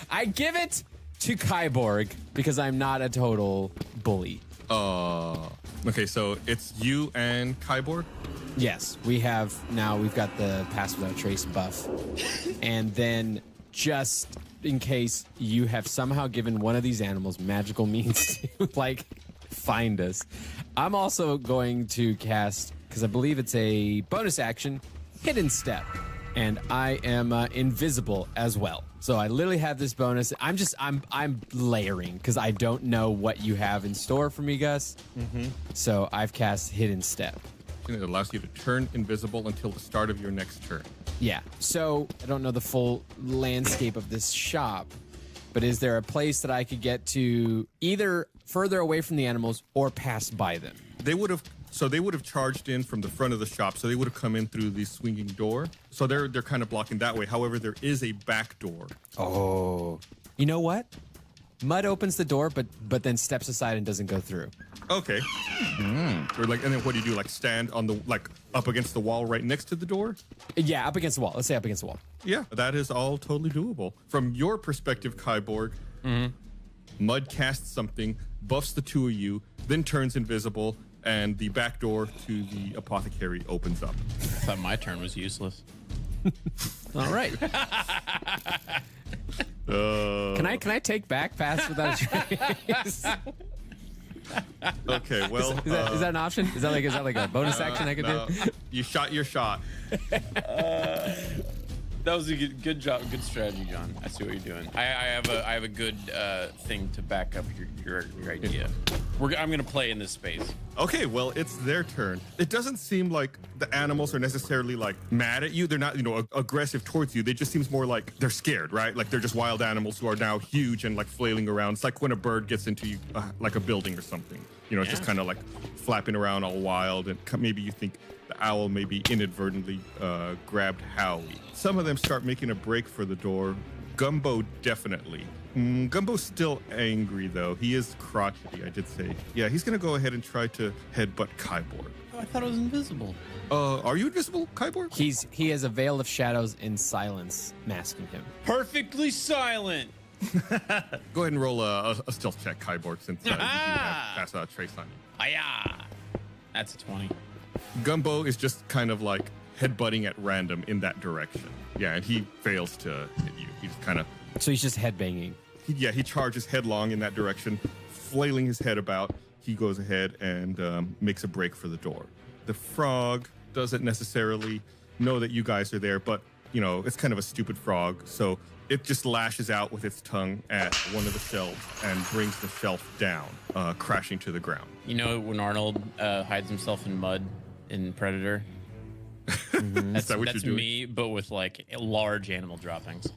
I give it to Kyborg because I'm not a total bully. Okay, so it's you and Kyborg? Yes, we've got the Pass Without Trace buff. And then just in case you have somehow given one of these animals magical means to find us, I'm also going to cast, because I believe it's a bonus action, Hidden Step. And I am invisible as well. So I literally have this bonus. I'm layering because I don't know what you have in store for me, Gus. Mm-hmm. So I've cast Hidden Step. It allows you to turn invisible until the start of your next turn. Yeah. So I don't know the full landscape of this shop, but is there a place that I could get to either further away from the animals or pass by them? They would have charged in from the front of the shop, so they would have come in through the swinging door. So they're kind of blocking that way. However, there is a back door. Oh. You know what? Mud opens the door, but then steps aside and doesn't go through. Okay. And then what do you do? Stand on the up against the wall right next to the door? Yeah, up against the wall. Let's say up against the wall. Yeah, that is all totally doable. From your perspective, Kyborg, Mud casts something, buffs the two of you, then turns invisible, and the back door to the apothecary opens up. I thought my turn was useless. All right. Can I take back Pass Without a Trace? Okay, well, is that an option? Is that like a bonus action I could do? You shot your shot. That was a good job, good strategy, John. I see what you're doing. I have a good thing to back up your idea. I'm gonna play in this space. Okay, well, it's their turn. It doesn't seem like the animals are necessarily mad at you. They're not, aggressive towards you. They just seems more like they're scared, right? Like they're just wild animals who are now huge and flailing around. It's like when a bird gets into you, like a building or something. It's just kind of flapping around all wild, and maybe you think the owl maybe inadvertently grabbed Howie. Some of them start making a break for the door. Gumbo definitely. Gumbo's still angry, though. He is crotchety, I did say. Yeah, he's going to go ahead and try to headbutt Kyborg. Oh, I thought it was invisible. Are you invisible, Kyborg? He has a veil of shadows and silence masking him. Perfectly silent. Go ahead and roll a stealth check, Kyborg, since you do have Pass Without Trace on you. Ayah! That's a 20. Gumbo is just kind of headbutting at random in that direction. Yeah, and he fails to hit you. He just kind of... So he's just headbanging. He charges headlong in that direction, flailing his head about. He goes ahead and makes a break for the door. The frog doesn't necessarily know that you guys are there, but, it's kind of a stupid frog, so it just lashes out with its tongue at one of the shelves and brings the shelf down, crashing to the ground. You know when Arnold hides himself in mud in Predator? That's me, but with large animal droppings.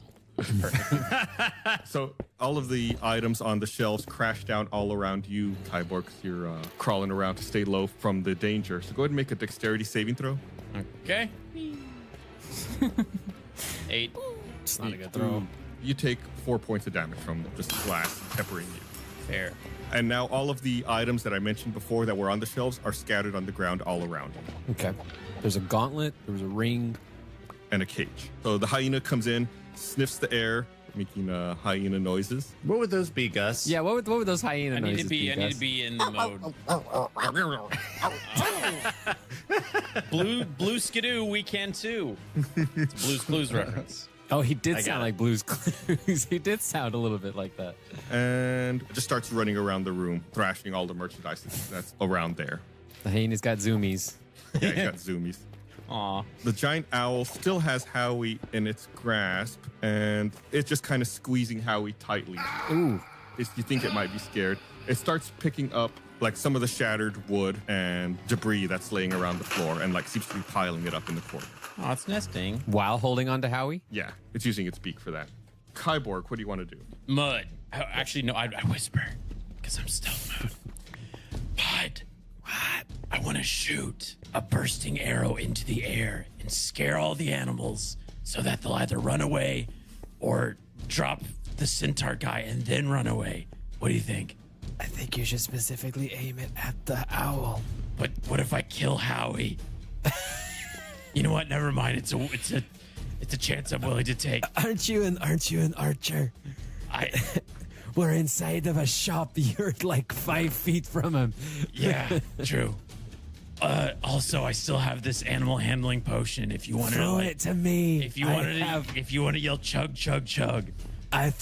Perfect. So all of the items on the shelves crash down all around you, Kyborg. You're crawling around to stay low from the danger. So go ahead and make a dexterity saving throw. Okay. 8. It's not a good throw. You take 4 points of damage from just glass peppering you. Fair. And now all of the items that I mentioned before that were on the shelves are scattered on the ground all around you. Okay. There's a gauntlet. There's a ring. And a cage. So the hyena comes in, sniffs the air, making hyena noises. What would those be, Gus? Yeah, what would those hyena I need noises to be. I need to be in the mode. Blue Skidoo, we can too. It's a Blue's Clues reference. Oh, he did sound like Blue's Clues. He did sound a little bit like that. And just starts running around the room, thrashing all the merchandise that's around there. The hyena's got zoomies. Yeah, he got zoomies. Aw. The giant owl still has Howie in its grasp, and it's just kind of squeezing Howie tightly. Ooh. You think it might be scared. It starts picking up like some of the shattered wood and debris that's laying around the floor and like seems to be piling it up in the corner. Oh, it's nesting. While holding on to Howie? Yeah, it's using its beak for that. Kyborg, what do you want to do? Mud. Actually, no, I whisper because I'm stealth mode. Mud. What? I want to shoot a bursting arrow into the air and scare all the animals so that they'll either run away or drop the centaur guy and then run away. What do you think? I think you should specifically aim it at the owl. But what if I kill Howie? You know what? Never mind. It's a chance I'm willing to take. Aren't you an archer? We're inside of a shop. You're like 5 feet from him. Yeah, true. Also, I still have this animal handling potion. If you want to throw it to me. If you want to yell chug chug chug. I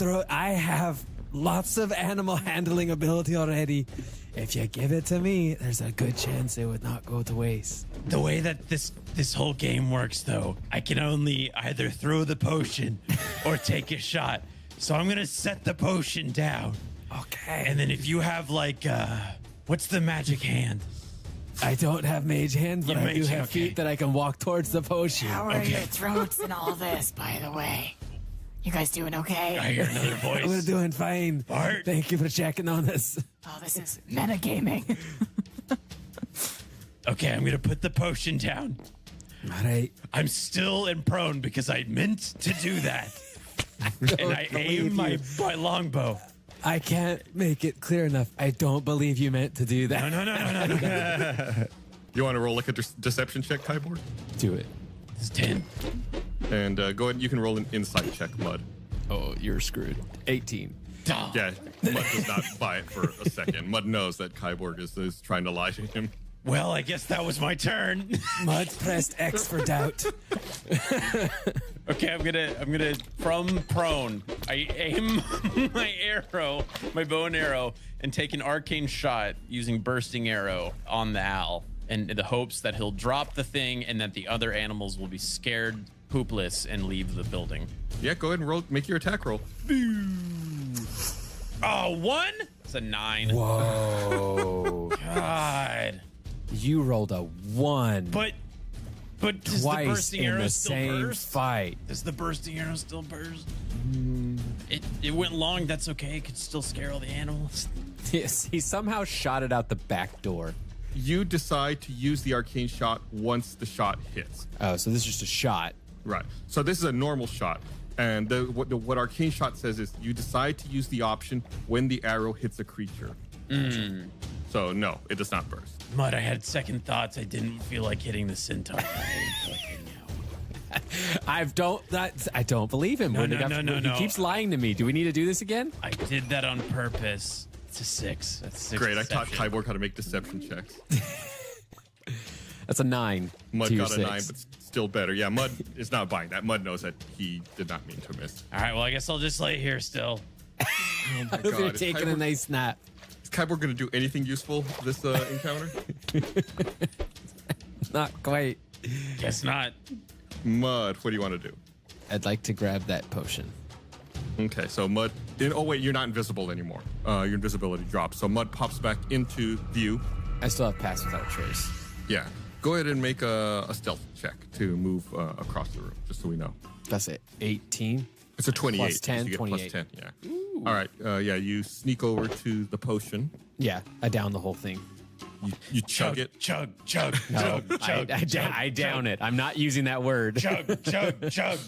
have lots of animal handling ability already. If you give it to me, there's a good chance it would not go to waste. The way that this whole game works, though, I can only either throw the potion or take a shot. So I'm gonna set the potion down. Okay. And then if you have like, what's the magic hand? I don't have mage hand, but I do have feet that I can walk towards the potion. How are your throats and all this, by the way? You guys doing okay? I hear another voice. We're doing fine. Bart? Thank you for checking on us. Oh, this is metagaming. Okay, I'm gonna put the potion down. All right. I'm still in prone because I meant to do that. And I aim my longbow. I can't make it clear enough. I don't believe you meant to do that. No. You want to roll like a deception check, Kyborg? Do it. It's 10. And go ahead. You can roll an insight check, Mud. Oh, you're screwed. 18. Yeah, Mud does not buy it for a second. Mud knows that Kyborg is trying to lie to him. Well, I guess that was my turn. Mud pressed X for doubt. Okay, I'm gonna from prone. I aim my bow and arrow, and take an arcane shot using bursting arrow on the owl, and in the hopes that he'll drop the thing and that the other animals will be scared poopless and leave the building. Yeah, go ahead and roll. Make your attack roll. Oh, 1? It's a 9. Whoa. God. You rolled a 1. But does the twice bursting in arrow the still same burst? fight. Does the bursting arrow still burst? It went long. That's okay. It could still scare all the animals. Yes, he somehow shot it out the back door. You decide to use the arcane shot once the shot hits. Oh, so this is just a shot. Right. So this is a normal shot. And what arcane shot says is you decide to use the option when the arrow hits a creature. So no, it does not burst. Mud, I had second thoughts. I didn't feel like hitting the centaur. I don't believe him. No. He keeps lying to me. Do we need to do this again? I did that on purpose. It's a 6. That's 6. Great. I taught Kyborg how to make deception checks. That's a 9. Mud to your got a 6. 9, but still better. Yeah, Mud is not buying that. Mud knows that he did not mean to miss. All right. Well, I guess I'll just lay here still. Oh my God. You're taking a nice nap. Is Kyborg going to do anything useful this encounter? Not quite. Guess not. Mud, what do you want to do? I'd like to grab that potion. Okay, so Mud. Oh wait, you're not invisible anymore. Your invisibility drops. So Mud pops back into view. I still have pass without trace. Yeah. Go ahead and make a stealth check to move across the room, just so we know. That's it. 18. It's a 28. Plus 10, so you get 28. plus 10, yeah. Ooh. All right, yeah, you sneak over to the potion. Yeah, I down the whole thing. You chug it. Chug. No, I down it. I'm not using that word. Chug.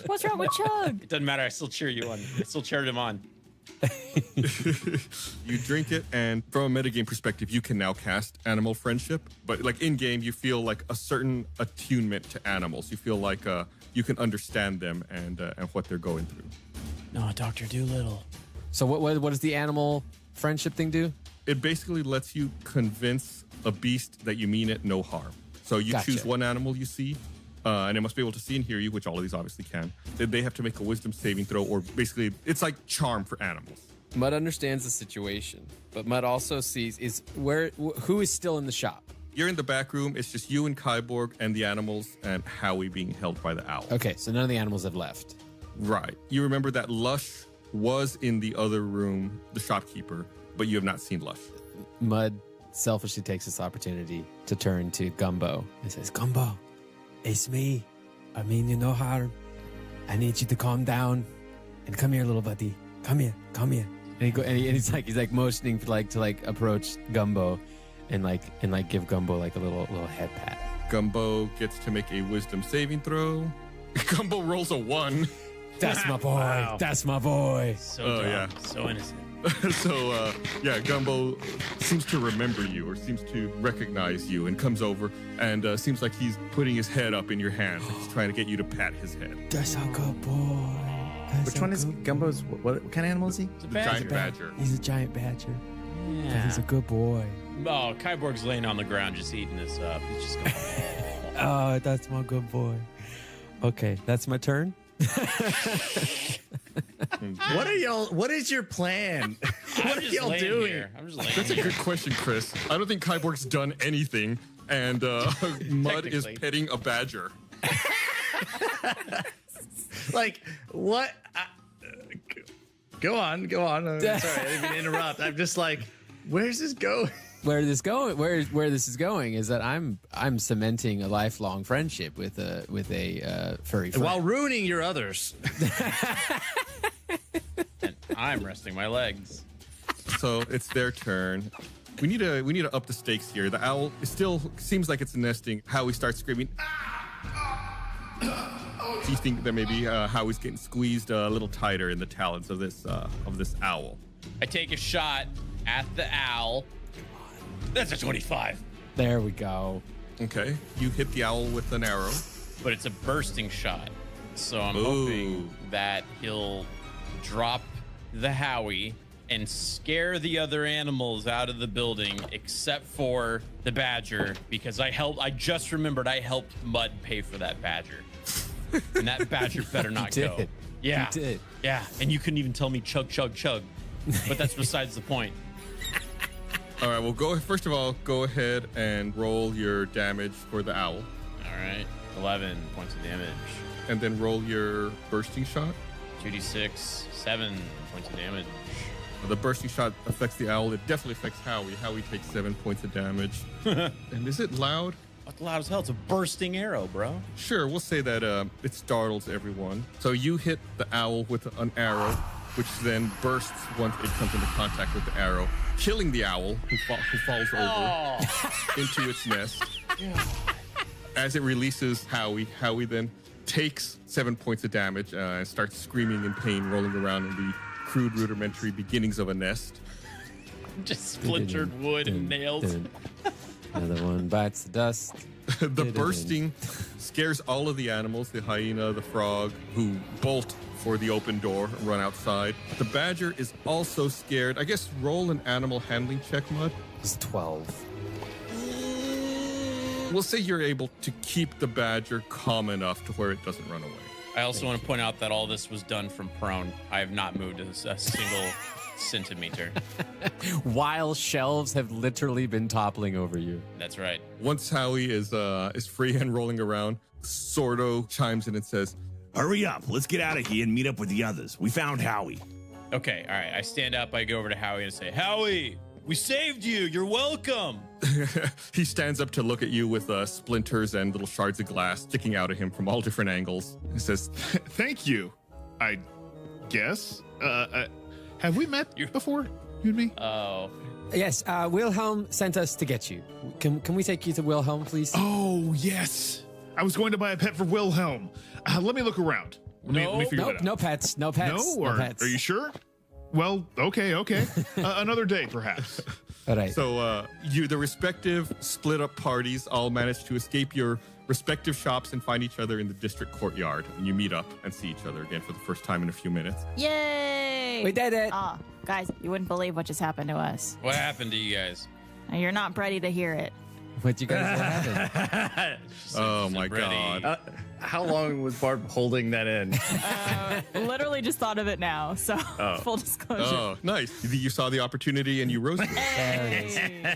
What's wrong with Chug? It doesn't matter. I still cheer you on. I still cheered him on. You drink it, and from a metagame perspective, you can now cast Animal Friendship. But like in game, you feel like a certain attunement to animals. You feel like you can understand them and what they're going through. No, Dr. Doolittle. So what does the animal friendship thing do? It basically lets you convince a beast that you mean it no harm. So you Gotcha. choose one animal you see, and it must be able to see and hear you, which all of these obviously can. Then they have to make a wisdom saving throw, or basically, it's like charm for animals. Mud understands the situation, but Mud also sees who is still in the shop. You're in the back room. It's just you and Kyborg and the animals and Howie being held by the owl. Okay, so none of the animals have left. Right. You remember that Lush was in the other room, the shopkeeper, but you have not seen Lush. Mud selfishly takes this opportunity to turn to Gumbo and says, Gumbo, it's me. I mean you no harm. I need you to calm down and come here, little buddy. Come here. and he's like motioning to approach Gumbo and give Gumbo like a little head pat. Gumbo gets to make a wisdom saving throw. Gumbo rolls a 1. That's my boy. Wow. That's my boy. So dumb, yeah. so innocent. So, Gumbo seems to remember you or seems to recognize you and comes over and seems like he's putting his head up in your hand. Like he's trying to get you to pat his head. That's a good boy. Which one is Gumbo's? What kind of animal is he? It's a The badger. giant badger. He's a giant badger. But Yeah. he's a good boy. Oh, Kyborg's laying on the ground just eating this up. He's just going, Oh, that's my good boy. Okay, that's my turn. What is your plan? I'm What are just y'all laying doing? here. I'm just laying That's a here. good question, Chris. I don't think Kyborg's done anything, and Mud is Technically. petting a badger. Like, what? Go on. I'm sorry, I didn't mean to interrupt. I'm just like, where's this going? Where this is going is that I'm cementing a lifelong friendship with a furry friend. While ruining your others. And I'm resting my legs. So it's their turn. We need to up the stakes here. The owl still seems like it's nesting. Howie starts screaming. Do you think that maybe Howie's getting squeezed a little tighter in the talons of this owl? I take a shot at the owl. That's a 25. There we go. Okay, you hit the owl with an arrow. But it's a bursting shot. So I'm Ooh. hoping that he'll drop the Howie and scare the other animals out of the building except for the badger, because I just remembered I helped Mud pay for that badger. And that badger better not You go. did. Yeah. You did. Yeah. And you couldn't even tell me chug, chug, chug. But that's besides the point. All right, well, first of all, go ahead and roll your damage for the owl. All right. 11 points of damage. And then roll your bursting shot. 2d6, 7 points of damage. The bursting shot affects the owl. It definitely affects Howie. Howie takes 7 points of damage. And is it loud? What's loud as hell? It's a bursting arrow, bro. Sure, we'll say that it startles everyone. So you hit the owl with an arrow, which then bursts once it comes into contact with the arrow, killing the owl, who falls over into its nest. As it releases Howie, Howie then takes 7 points of damage and starts screaming in pain, rolling around in the crude rudimentary beginnings of a nest. Just splintered wood and nails. Another one bites the dust. The bursting scares all of the animals, the hyena, the frog, who bolt for the open door and run outside. The badger is also scared. I guess roll an animal handling check, Mud. It's 12. We'll say you're able to keep the badger calm enough to where it doesn't run away. I also want to point out that all this was done from prone. I have not moved a single centimeter. While shelves have literally been toppling over you. That's right. Once Howie is free and rolling around, Sordo chimes in and says, Hurry up. Let's get out of here and meet up with the others. We found Howie. Okay, all right. I stand up. I go over to Howie and say, Howie, we saved you. You're welcome. He stands up to look at you with splinters and little shards of glass sticking out of him from all different angles. He says, Thank you, I guess. Have we met before, you and me? Oh. Yes, Wilhelm sent us to get you. Can we take you to Wilhelm, please? Oh, yes. I was going to buy a pet for Wilhelm. Let me look around. Let me figure that out. No pets. No pets. No? No pets. Are you sure? Well, okay. Another day, perhaps. All right. So the respective split up parties all managed to escape your respective shops and find each other in the district courtyard. And you meet up and see each other again for the first time in a few minutes. Yay! We did it. Ah, guys, you wouldn't believe what just happened to us. What happened to you guys? You're not ready to hear it. What you guys what happened? Oh my God. How long was Bart holding that in? Literally just thought of it now, so full disclosure. Oh, nice. You saw the opportunity and you rose to it. Hey.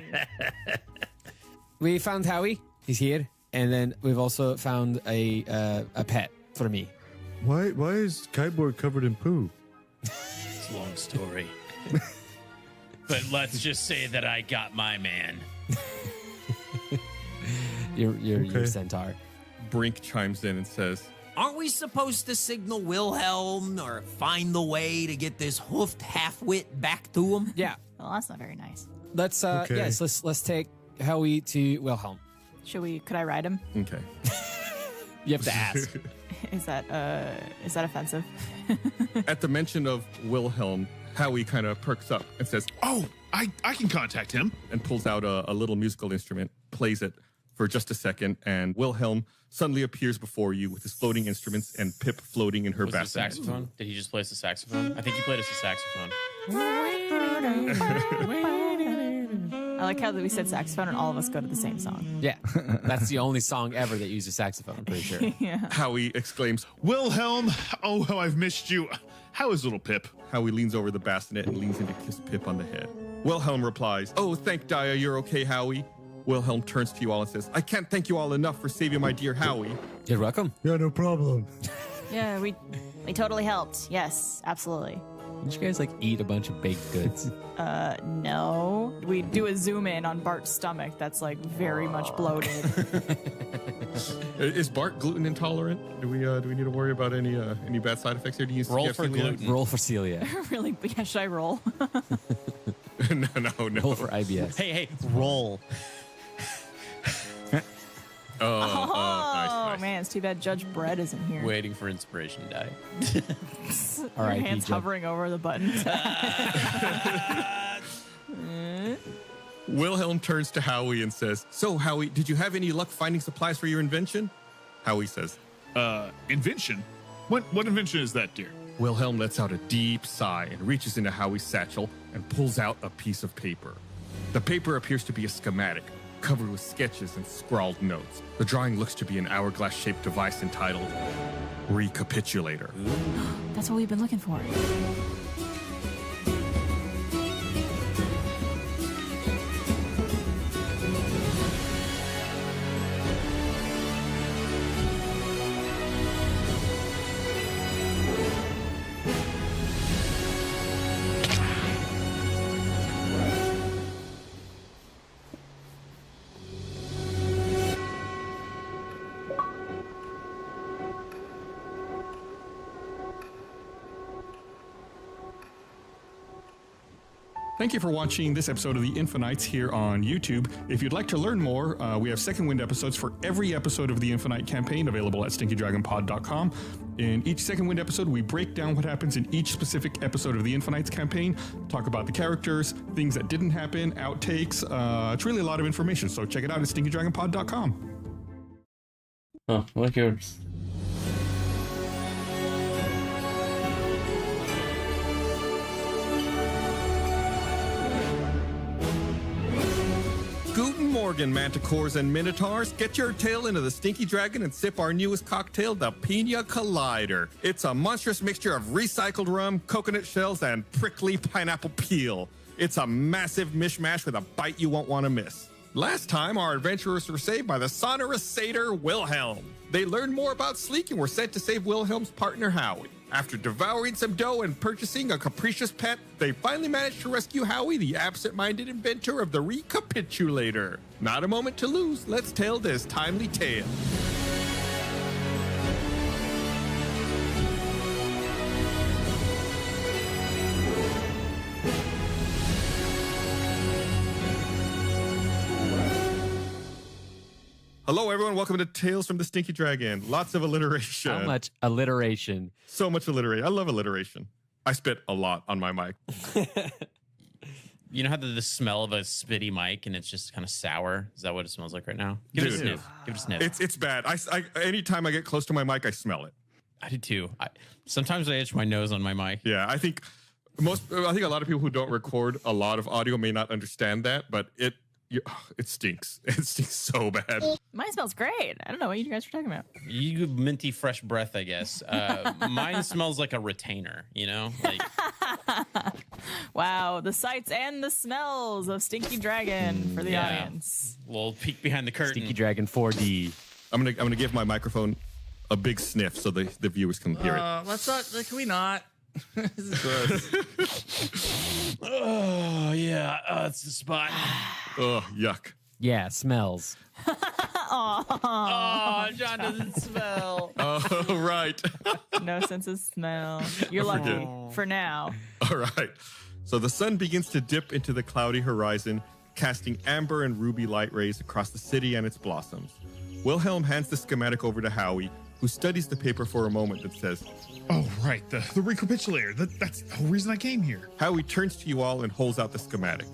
We found Howie. He's here. And then we've also found a pet for me. Why is Kyborg covered in poo? It's a long story. But let's just say that I got my man. Your centaur. Brink chimes in and says, Aren't we supposed to signal Wilhelm or find the way to get this hoofed halfwit back to him? Yeah. Well, that's not very nice. Let's Okay. yes, let's take Howie to Wilhelm. Could I ride him? okay. You have to ask. Is that offensive? At the mention of Wilhelm, Howie kind of perks up and says, Oh, I can contact him. and pulls out a little musical instrument, plays it for just a second, and Wilhelm suddenly appears before you with his floating instruments and Pip floating in her Was it a basket. saxophone? Did he just play us a saxophone? I think he played us a saxophone. I like how we said saxophone and all of us go to the same song. Yeah. That's the only song ever that uses saxophone, I'm pretty sure. Yeah. Howie exclaims, Wilhelm, oh, how I've missed you. How is little Pip? Howie leans over the bassinet and leans in to kiss Pip on the head. Wilhelm replies, Oh, thank Dia, you're okay, Howie. Wilhelm turns to you all and says, I can't thank you all enough for saving my dear Howie. You're welcome. Yeah, no problem. Yeah, we totally helped. Yes, absolutely. Did you guys like eat a bunch of baked goods? No. We do a zoom in on Bart's stomach that's like very much bloated. Is Bart gluten intolerant? Do we need to worry about any bad side effects here? Do you Roll have for celiac? gluten. Roll for Celia. Really? Yeah, should I roll? no. Roll for IBS. Hey, roll. Oh, Nice. man, it's too bad Judge Brett isn't here. Waiting for inspiration to die. Your R.I.P. hands Judge. hovering over the buttons. Wilhelm turns to Howie and says, So, Howie, did you have any luck finding supplies for your invention? Howie says, Invention? What invention is that, dear? Wilhelm lets out a deep sigh and reaches into Howie's satchel and pulls out a piece of paper. The paper appears to be a schematic, covered with sketches and scrawled notes. The drawing looks to be an hourglass-shaped device entitled Recapitulator. That's what we've been looking for. Thank you for watching this episode of The Infinites here on YouTube. If you'd like to learn more, we have Second Wind episodes for every episode of the Infinite campaign available at stinkydragonpod.com. In each Second Wind episode, we break down what happens in each specific episode of the Infinites campaign, talk about the characters, things that didn't happen, outtakes. It's really a lot of information, so check it out at stinkydragonpod.com. Oh, like yours. Guten Morgen, Manticores and Minotaurs. Get your tail into the Stinky Dragon and sip our newest cocktail, the Pina Collider. It's a monstrous mixture of recycled rum, coconut shells, and prickly pineapple peel. It's a massive mishmash with a bite you won't want to miss. Last time, our adventurers were saved by the sonorous satyr Wilhelm. They learned more about Sleek and were sent to save Wilhelm's partner Howie. After devouring some dough and purchasing a capricious pet, they finally managed to rescue Howie, the absent-minded inventor of the Recapitulator. Not a moment to lose. Let's tell this timely tale. Hello, everyone. Welcome to Tales from the Stinky Dragon. Lots of alliteration. How much alliteration? So much alliteration. I love alliteration. I spit a lot on my mic. You know how the smell of a spitty mic and it's just kind of sour? Is that what it smells like right now? Give it a sniff. Give it a sniff. It's bad. I anytime I get close to my mic, I smell it. I do too. Sometimes I itch my nose on my mic. Yeah, I think a lot of people who don't record a lot of audio may not understand that, but it stinks. It stinks so bad. Mine smells great. I don't know what you guys are talking about. You minty fresh breath, I guess. Mine smells like a retainer, you know? Like Wow, the sights and the smells of Stinky Dragon for the audience. Little peek behind the curtain. Stinky Dragon 4D. I'm gonna give my microphone a big sniff so the viewers can hear it. Let's not. Can we not? This is gross. Oh, yeah. That's the spot. Oh, yuck. Yeah, smells. Oh, John doesn't smell. Oh, right. No sense of smell. You're lucky for now. All right. So the sun begins to dip into the cloudy horizon, casting amber and ruby light rays across the city and its blossoms. Wilhelm hands the schematic over to Howie, who studies the paper for a moment and says, Oh, right. The recapitulator. That's the whole reason I came here. Howie turns to you all and holds out the schematic.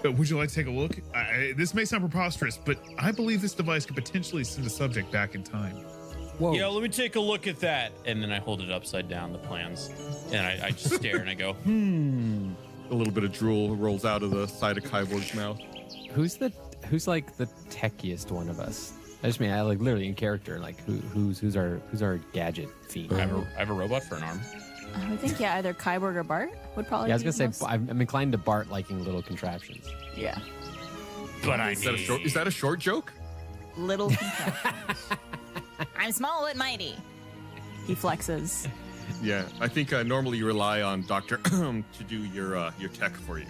Would you like to take a look? This may sound preposterous, but I believe this device could potentially send a subject back in time. Whoa. Yeah, let me take a look at that. And then I hold it upside down, the plans. And I just stare and I go, A little bit of drool rolls out of the side of Kyborg's mouth. Who's like the techiest one of us? I just mean, I like literally in character, like who's our gadget fiend? I have a robot for an arm. I would think, either Kyborg or Bart would probably Yeah, I was be gonna say I'm inclined to Bart liking little contraptions. Yeah. But is that a short joke? Little contraptions. I'm small but mighty. He flexes. Yeah, I think normally you rely on Dr. to do your tech for you.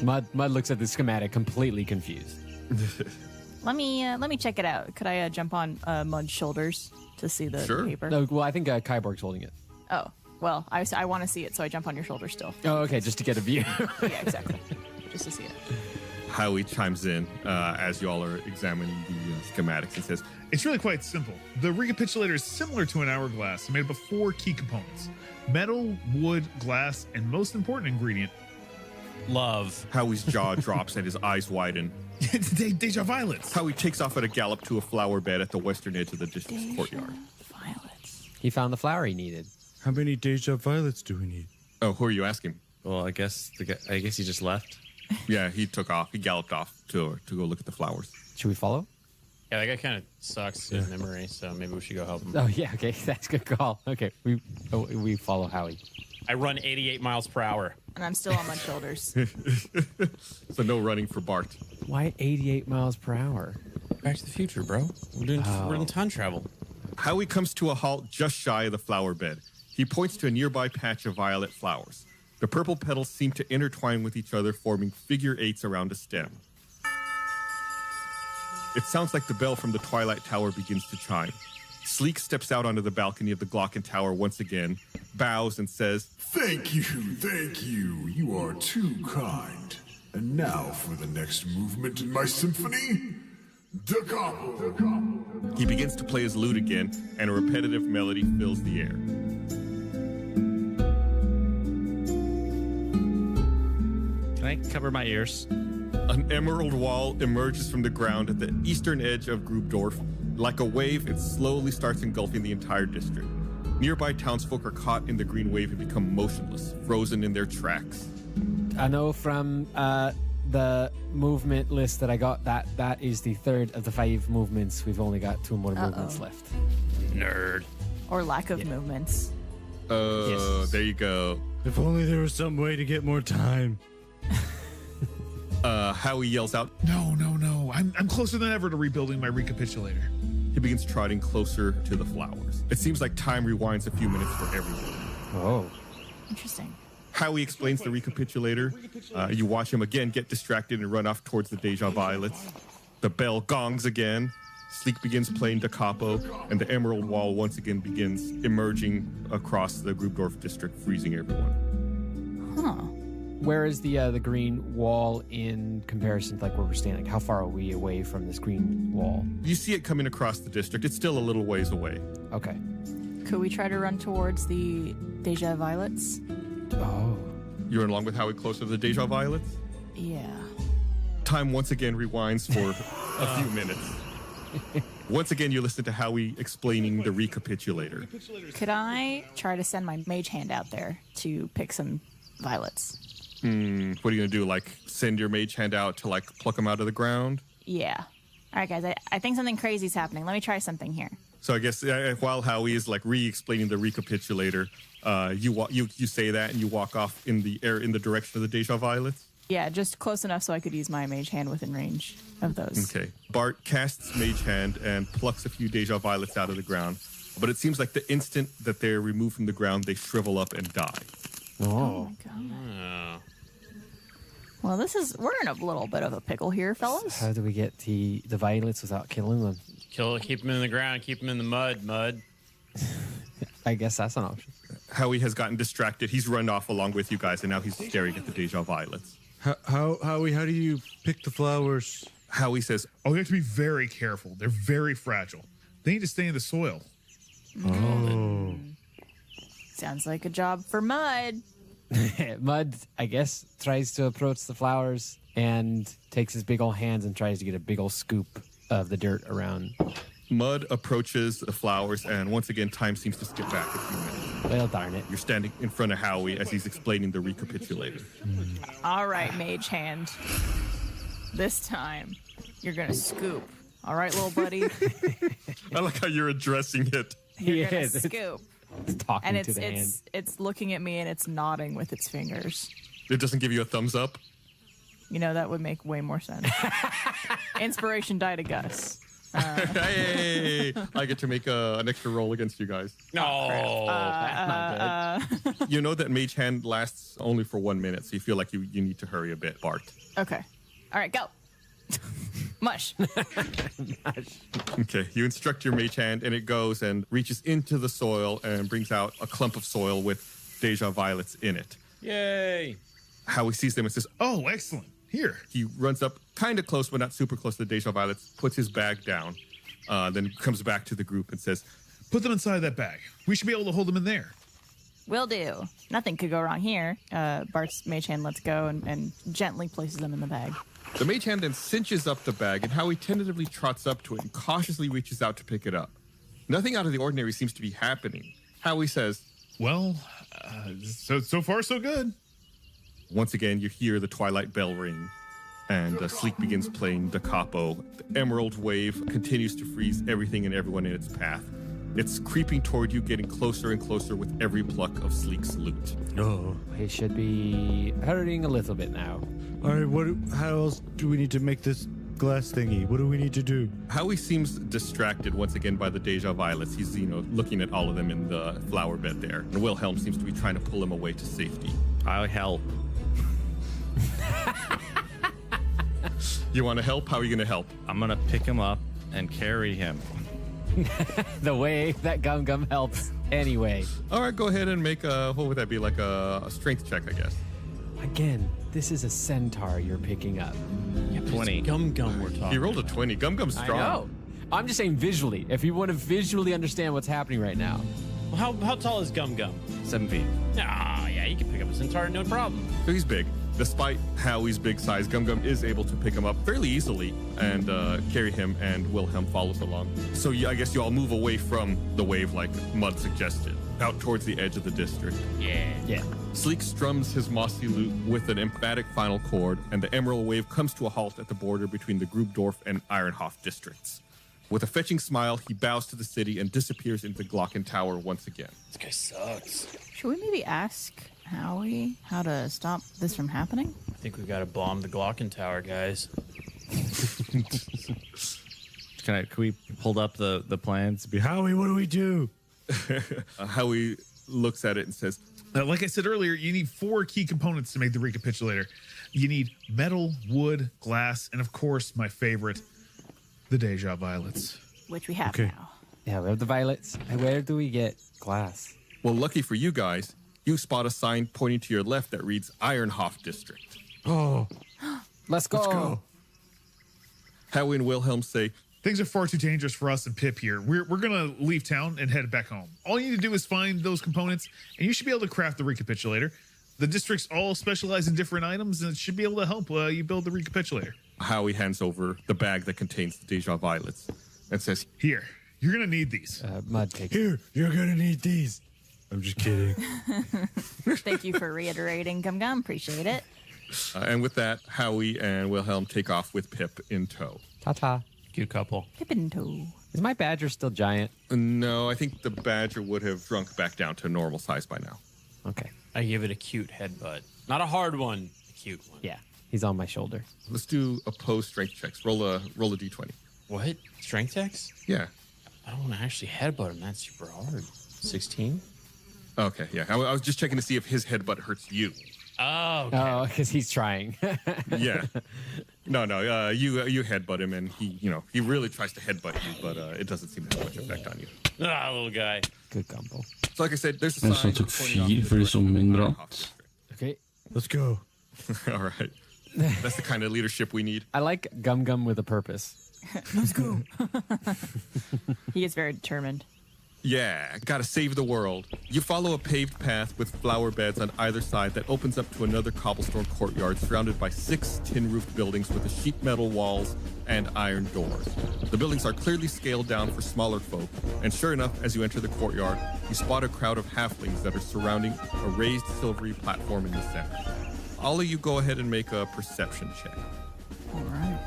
Mud looks at the schematic completely confused. Let me check it out. Could I jump on Mud's shoulders to see the paper? No, well, I think Kyborg's holding it. Oh, well, I want to see it, so I jump on your shoulder still. Oh, okay, just to get a view. Yeah, exactly. Just to see it. Howie chimes in as you all are examining the schematics and says, It's really quite simple. The recapitulator is similar to an hourglass, made up of 4 key components: metal, wood, glass, and most important ingredient, love. Howie's jaw drops and his eyes widen. It's Deja Violets. Howie takes off at a gallop to a flower bed at the western edge of the district's courtyard. He found the flower he needed. How many Deja Violets do we need? Oh, who are you asking? Well, I guess he just left. Yeah, he took off. He galloped off to go look at the flowers. Should we follow? Yeah, that guy kind of sucks his memory, so maybe we should go help him. Oh yeah, okay, that's a good call. Okay, we follow Howie. I run 88 miles per hour. And I'm still on Mud's shoulders. So no running for Bart. Why 88 miles per hour? Back to the future, bro. We're in time travel. Howie comes to a halt just shy of the flower bed. He points to a nearby patch of violet flowers. The purple petals seem to intertwine with each other, forming figure 8s around a stem. It sounds like the bell from the Twilight Tower begins to chime. Sleek steps out onto the balcony of the Glocken Tower once again, bows and says, Thank you. You are too kind. And now for the next movement in my symphony, Da Capo. He begins to play his lute again, and a repetitive melody fills the air. Can I cover my ears? An emerald wall emerges from the ground at the eastern edge of Grubdorf. Like a wave, it slowly starts engulfing the entire district. Nearby townsfolk are caught in the green wave and become motionless, frozen in their tracks. I know from the movement list that I got that is the third of the 5 movements. We've only got 2 more movements left. Nerd. Or lack of movements. Yes. There you go. If only there was some way to get more time. Howie yells out, No. I'm closer than ever to rebuilding my recapitulator. He begins trotting closer to the flowers. It seems like time rewinds a few minutes for everyone. Oh. Interesting. Howie explains the recapitulator. You watch him again get distracted and run off towards the Deja Violets. The bell gongs again. Sleek begins playing Da Capo, and the emerald wall once again begins emerging across the Grubdorf district, freezing everyone. Huh. Where is the green wall in comparison to like where we're standing? How far are we away from this green wall? You see it coming across the district. It's still a little ways away. Okay. Could we try to run towards the Deja Violets? Oh. You run along with Howie closer to the Deja Violets. Yeah. Time once again rewinds for a few minutes. Once again, you listen to Howie explaining the recapitulator. Could I try to send my mage hand out there to pick some violets? What are you going to do? Like, send your mage hand out to, like, pluck them out of the ground? Yeah. All right, guys, I think something crazy's happening. Let me try something here. So I guess while Howie is, like, re-explaining the recapitulator, you say that and you walk off in the direction of the Deja Violets? Yeah, just close enough so I could use my mage hand within range of those. Okay. Bart casts Mage Hand and plucks a few Deja Violets out of the ground. But it seems like the instant that they're removed from the ground, they shrivel up and die. Oh my god. Well, we're in a little bit of a pickle here, fellas. How do we get the violets without killing them? Keep them in the ground, keep them in the mud. I guess that's an option. Howie has gotten distracted. He's run off along with you guys, and now he's staring at the Deja Violets. Howie, how do you pick the flowers? Howie says, "Oh, you have to be very careful. They're very fragile. They need to stay in the soil." Oh. Sounds like a job for Mud. Mud, I guess, tries to approach the flowers and takes his big old hands and tries to get a big old scoop of the dirt around. Mud approaches the flowers, and once again, time seems to skip back a few minutes. Well, darn it. You're standing in front of Howie as he's explaining the recapitulator. All right, mage hand. This time, you're going to scoop. All right, little buddy? I like how you're addressing it. You're going to scoop. It's talking and to the hand. it's looking at me and it's nodding with its fingers. It doesn't give you a thumbs up? You know, that would make way more sense. Inspiration die to Gus. Hey, I get to make an extra roll against you guys. No, that's not good. You know that Mage Hand lasts only for 1 minute, so you feel like you need to hurry a bit, Bart. Okay. All right, go. Mush. Okay, you instruct your Mage Hand, and it goes and reaches into the soil and brings out a clump of soil with Deja Violets in it. Yay! Howie sees them and says, "Oh, excellent. Here." He runs up kind of close, but not super close to the Deja Violets, puts his bag down, then comes back to the group and says, "Put them inside that bag. We should be able to hold them in there." Will do. Nothing could go wrong here. Bart's mage hand lets go and gently places them in the bag. The Mage Hand then cinches up the bag, and Howie tentatively trots up to it and cautiously reaches out to pick it up. Nothing out of the ordinary seems to be happening. Howie says, "Well, so far so good." Once again, you hear the twilight bell ring, and Sleek begins playing Da Capo. The emerald wave continues to freeze everything and everyone in its path. It's creeping toward you, getting closer and closer with every pluck of Sleek's loot. Oh, he should be hurting a little bit now. All right, how else do we need to make this glass thingy? What do we need to do? Howie seems distracted once again by the Deja Violets. He's, looking at all of them in the flower bed there. And Wilhelm seems to be trying to pull him away to safety. I'll help. You want to help? How are you going to help? I'm going to pick him up and carry him. The way that Gum Gum helps anyway. All right, go ahead and make what would that be? Like a strength check, I guess. Again, this is a centaur you're picking up. Yeah, 20. Gum Gum we're talking. He rolled a 20. Gum Gum's strong. I know. I'm just saying visually. If you want to visually understand what's happening right now. Well, how tall is Gum Gum? 7 feet. Ah, yeah, you can pick up a centaur, no problem. So he's big. Despite Howie's big size, Gum Gum is able to pick him up fairly easily and carry him, and Wilhelm follows along. So I guess you all move away from the wave like Mud suggested, out towards the edge of the district. Yeah. Sleek strums his mossy lute with an emphatic final chord, and the emerald wave comes to a halt at the border between the Grubdorf and Ironhof districts. With a fetching smile, he bows to the city and disappears into Glocken Tower once again. This guy sucks. Should we maybe ask Howie how to stop this from happening? I think we gotta bomb the Glocken Tower, guys. Can we hold up the plans? Howie, what do we do? Howie looks at it and says, like I said earlier, you need 4 key components to make the recapitulator. You need metal, wood, glass, and of course, my favorite, the Deja Violets. Which we have now. Yeah, we have the violets. And where do we get glass? well, lucky for you guys, you spot a sign pointing to your left that reads Ironhof District. Oh, let's go. Howie and Wilhelm say, things are far too dangerous for us and Pip here. We're going to leave town and head back home. All you need to do is find those components, and you should be able to craft the recapitulator. The districts all specialize in different items, and it should be able to help you build the recapitulator. Howie hands over the bag that contains the Deja violets and says, "Here, you're gonna need these." Mud takes. Here, you're gonna need these. I'm just kidding. Thank you for reiterating, Gum Gum. Appreciate it. And with that, Howie and Wilhelm take off with Pip in tow. Ta-ta. Cute couple. Pip in tow. Is my badger still giant? No, I think the badger would have shrunk back down to normal size by now. Okay. I give it a cute headbutt. Not a hard one, a cute one. Yeah, he's on my shoulder. Let's do opposed strength checks. Roll a d20. What? Strength checks? Yeah. I don't want to actually headbutt him. That's super hard. 16? Okay, yeah. I was just checking to see if his headbutt hurts you. Oh, okay. Oh, because he's trying. Yeah. No. You headbutt him, and he really tries to headbutt you, but it doesn't seem to have much effect on you. Ah, little guy. Good gumbo. So like I said, there's a En sign som tok pointing off 4 to the for de direction som of mindre Iron att. Hawk Okay. Let's go. District. All right. That's the kind of leadership we need. I like Gum Gum with a purpose. Let's go. He gets very determined. Yeah, gotta save the world. You follow a paved path with flower beds on either side that opens up to another cobblestone courtyard surrounded by 6 tin-roofed buildings with sheet metal walls and iron doors. The buildings are clearly scaled down for smaller folk, and sure enough, as you enter the courtyard, you spot a crowd of halflings that are surrounding a raised silvery platform in the center. All of you go ahead and make a perception check. All right.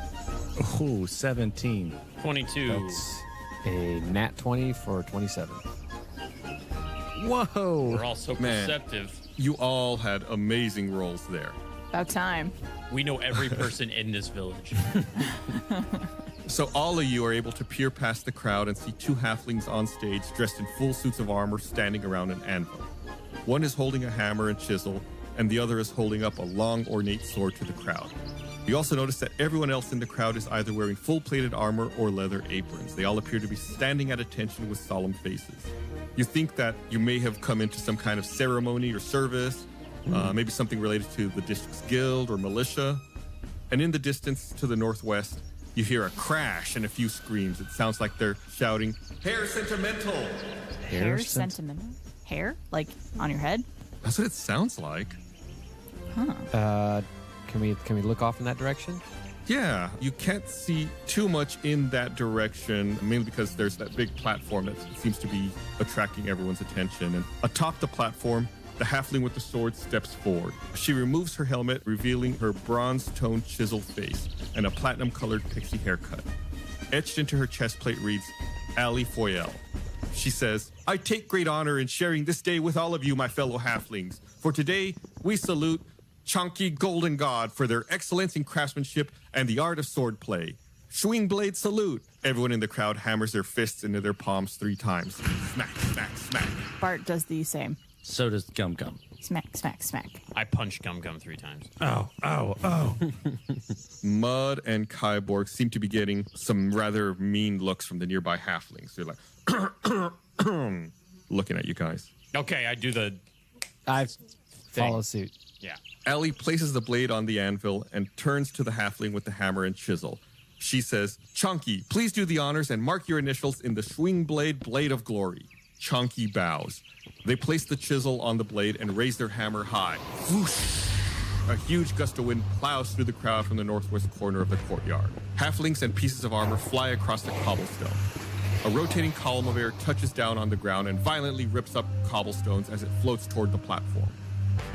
Oh, 17. 22. That's a nat 20 for 27. Whoa. We're all so Man. perceptive. You all had amazing rolls there. About time. We know every person in this village. So all of you are able to peer past the crowd and see 2 halflings on stage dressed in full suits of armor standing around an anvil. One is holding a hammer and chisel, and the other is holding up a long, ornate sword to the crowd. You also notice that everyone else in the crowd is either wearing full-plated armor or leather aprons. They all appear to be standing at attention with solemn faces. You think that you may have come into some kind of ceremony or service, maybe something related to the district's guild or militia. And in the distance to the northwest, you hear a crash and a few screams. It sounds like they're shouting, "Hair sentimental!" Hair sentimental? Hair? Like on your head? That's what it sounds like. Huh. Can we look off in that direction? Yeah, you can't see too much in that direction, mainly because there's that big platform that seems to be attracting everyone's attention. And atop the platform, the halfling with the sword steps forward. She removes her helmet, revealing her bronze-toned chiseled face and a platinum-colored pixie haircut. Etched into her chest plate reads, Ali Foyel. She says, "I take great honor in sharing this day with all of you, my fellow halflings. For today, we salute Chunky Golden God for their excellence in craftsmanship and the art of swordplay. Swing blade salute." Everyone in the crowd hammers their fists into their palms 3 times. Smack, smack, smack. Bart does the same. So does Gum Gum. Smack, smack, smack. I punched Gum Gum 3 times. Oh. Mud and Kyborg seem to be getting some rather mean looks from the nearby halflings. They're like, looking at you guys. Okay, I do the... I follow suit. Yeah. Ellie places the blade on the anvil and turns to the halfling with the hammer and chisel. She says, "Chunky, please do the honors and mark your initials in the swing blade of glory." Chunky bows. They place the chisel on the blade and raise their hammer high. Whoosh! A huge gust of wind plows through the crowd from the northwest corner of the courtyard. Halflings and pieces of armor fly across the cobblestone. A rotating column of air touches down on the ground and violently rips up cobblestones as it floats toward the platform.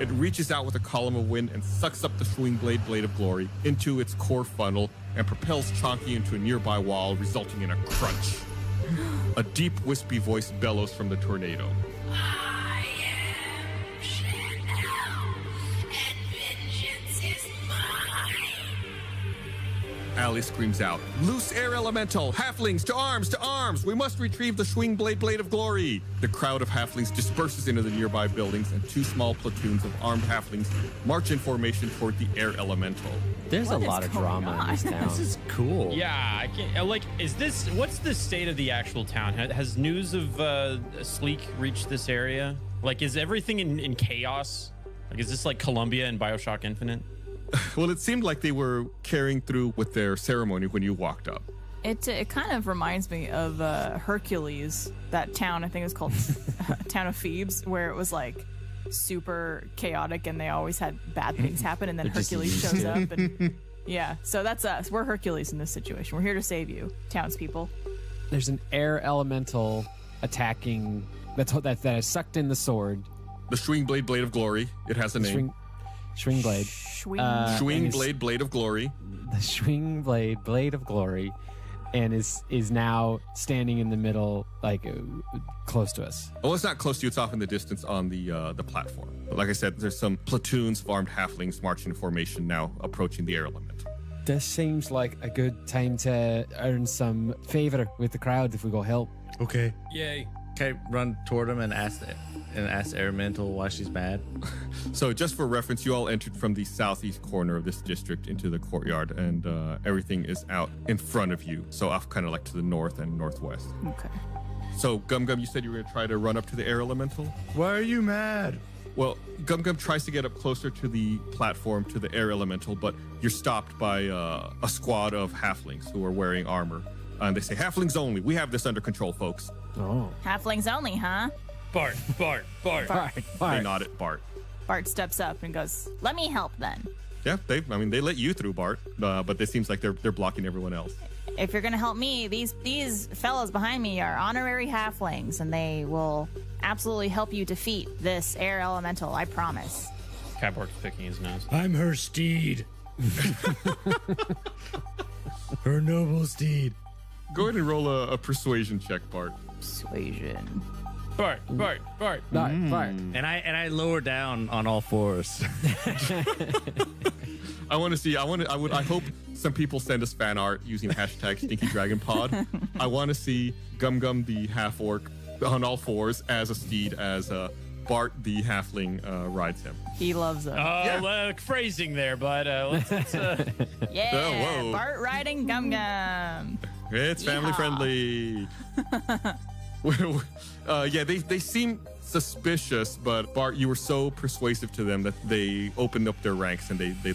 It reaches out with a column of wind and sucks up the swing blade of glory into its core funnel and propels Chonky into a nearby wall, resulting in a crunch. A deep, wispy voice bellows from the tornado. I am Chanel, and vengeance is mine. Allie screams out, "Loose air elemental! Halflings, to arms, to arms! We must retrieve the swing blade of glory!" The crowd of halflings disperses into the nearby buildings, and 2 small platoons of armed halflings march in formation toward the air elemental. There's a lot of drama in this town. This is cool. Yeah, I can't... Like, is this... What's the state of the actual town? Has news of Sleek reached this area? Like, is everything in chaos? Like, is this like Columbia and BioShock Infinite? Well, it seemed like they were carrying through with their ceremony when you walked up. It kind of reminds me of Hercules, that town, I think it was called Town of Thebes, where it was like super chaotic and they always had bad things happen, and then They're just Hercules used shows to up and yeah, so that's us. We're Hercules in this situation. We're here to save you, townspeople. There's an air elemental attacking that has sucked in the sword. The Swing Blade of Glory. It has a name. Swing Blade. Swing Blade of Glory. The Swing Blade of Glory, and is now standing in the middle, like close to us. Oh, it's not close to you. It's off in the distance on the platform. But like I said, there's some platoons of armed halflings marching in formation now, approaching the air element. This seems like a good time to earn some favor with the crowd if we go help. Okay. Yay. Okay, run toward him and ask Elemental why she's mad. So just for reference, you all entered from the southeast corner of this district into the courtyard, and everything is out in front of you. So off kind of like to the north and northwest. Okay. So Gum Gum, you said you were going to try to run up to the air elemental? Why are you mad? Well, Gum Gum tries to get up closer to the platform, to the air elemental, but you're stopped by a squad of halflings who are wearing armor. And they say, halflings only. We have this under control, folks. Oh. Halflings only, huh? Bart. They nod at Bart. Bart steps up and goes, let me help then. Yeah, they let you through, Bart, but it seems like they're blocking everyone else. If you're gonna help me, these fellows behind me are honorary halflings, and they will absolutely help you defeat this air elemental, I promise. Kyborg's picking his nose. I'm her steed. Her noble steed. Go ahead and roll a persuasion check, Bart. Persuasion. Bart. And I lower down on all fours. I want to see. I hope some people send us fan art using hashtag Stinky Dragon Pod. I want to see Gum Gum the half orc on all fours as a steed, as Bart the halfling rides him. He loves them. Phrasing there, but let's yeah, Oh, whoa. Bart riding Gum Gum. It's family friendly. Yeah, they seem suspicious, but Bart, you were so persuasive to them that they opened up their ranks and they let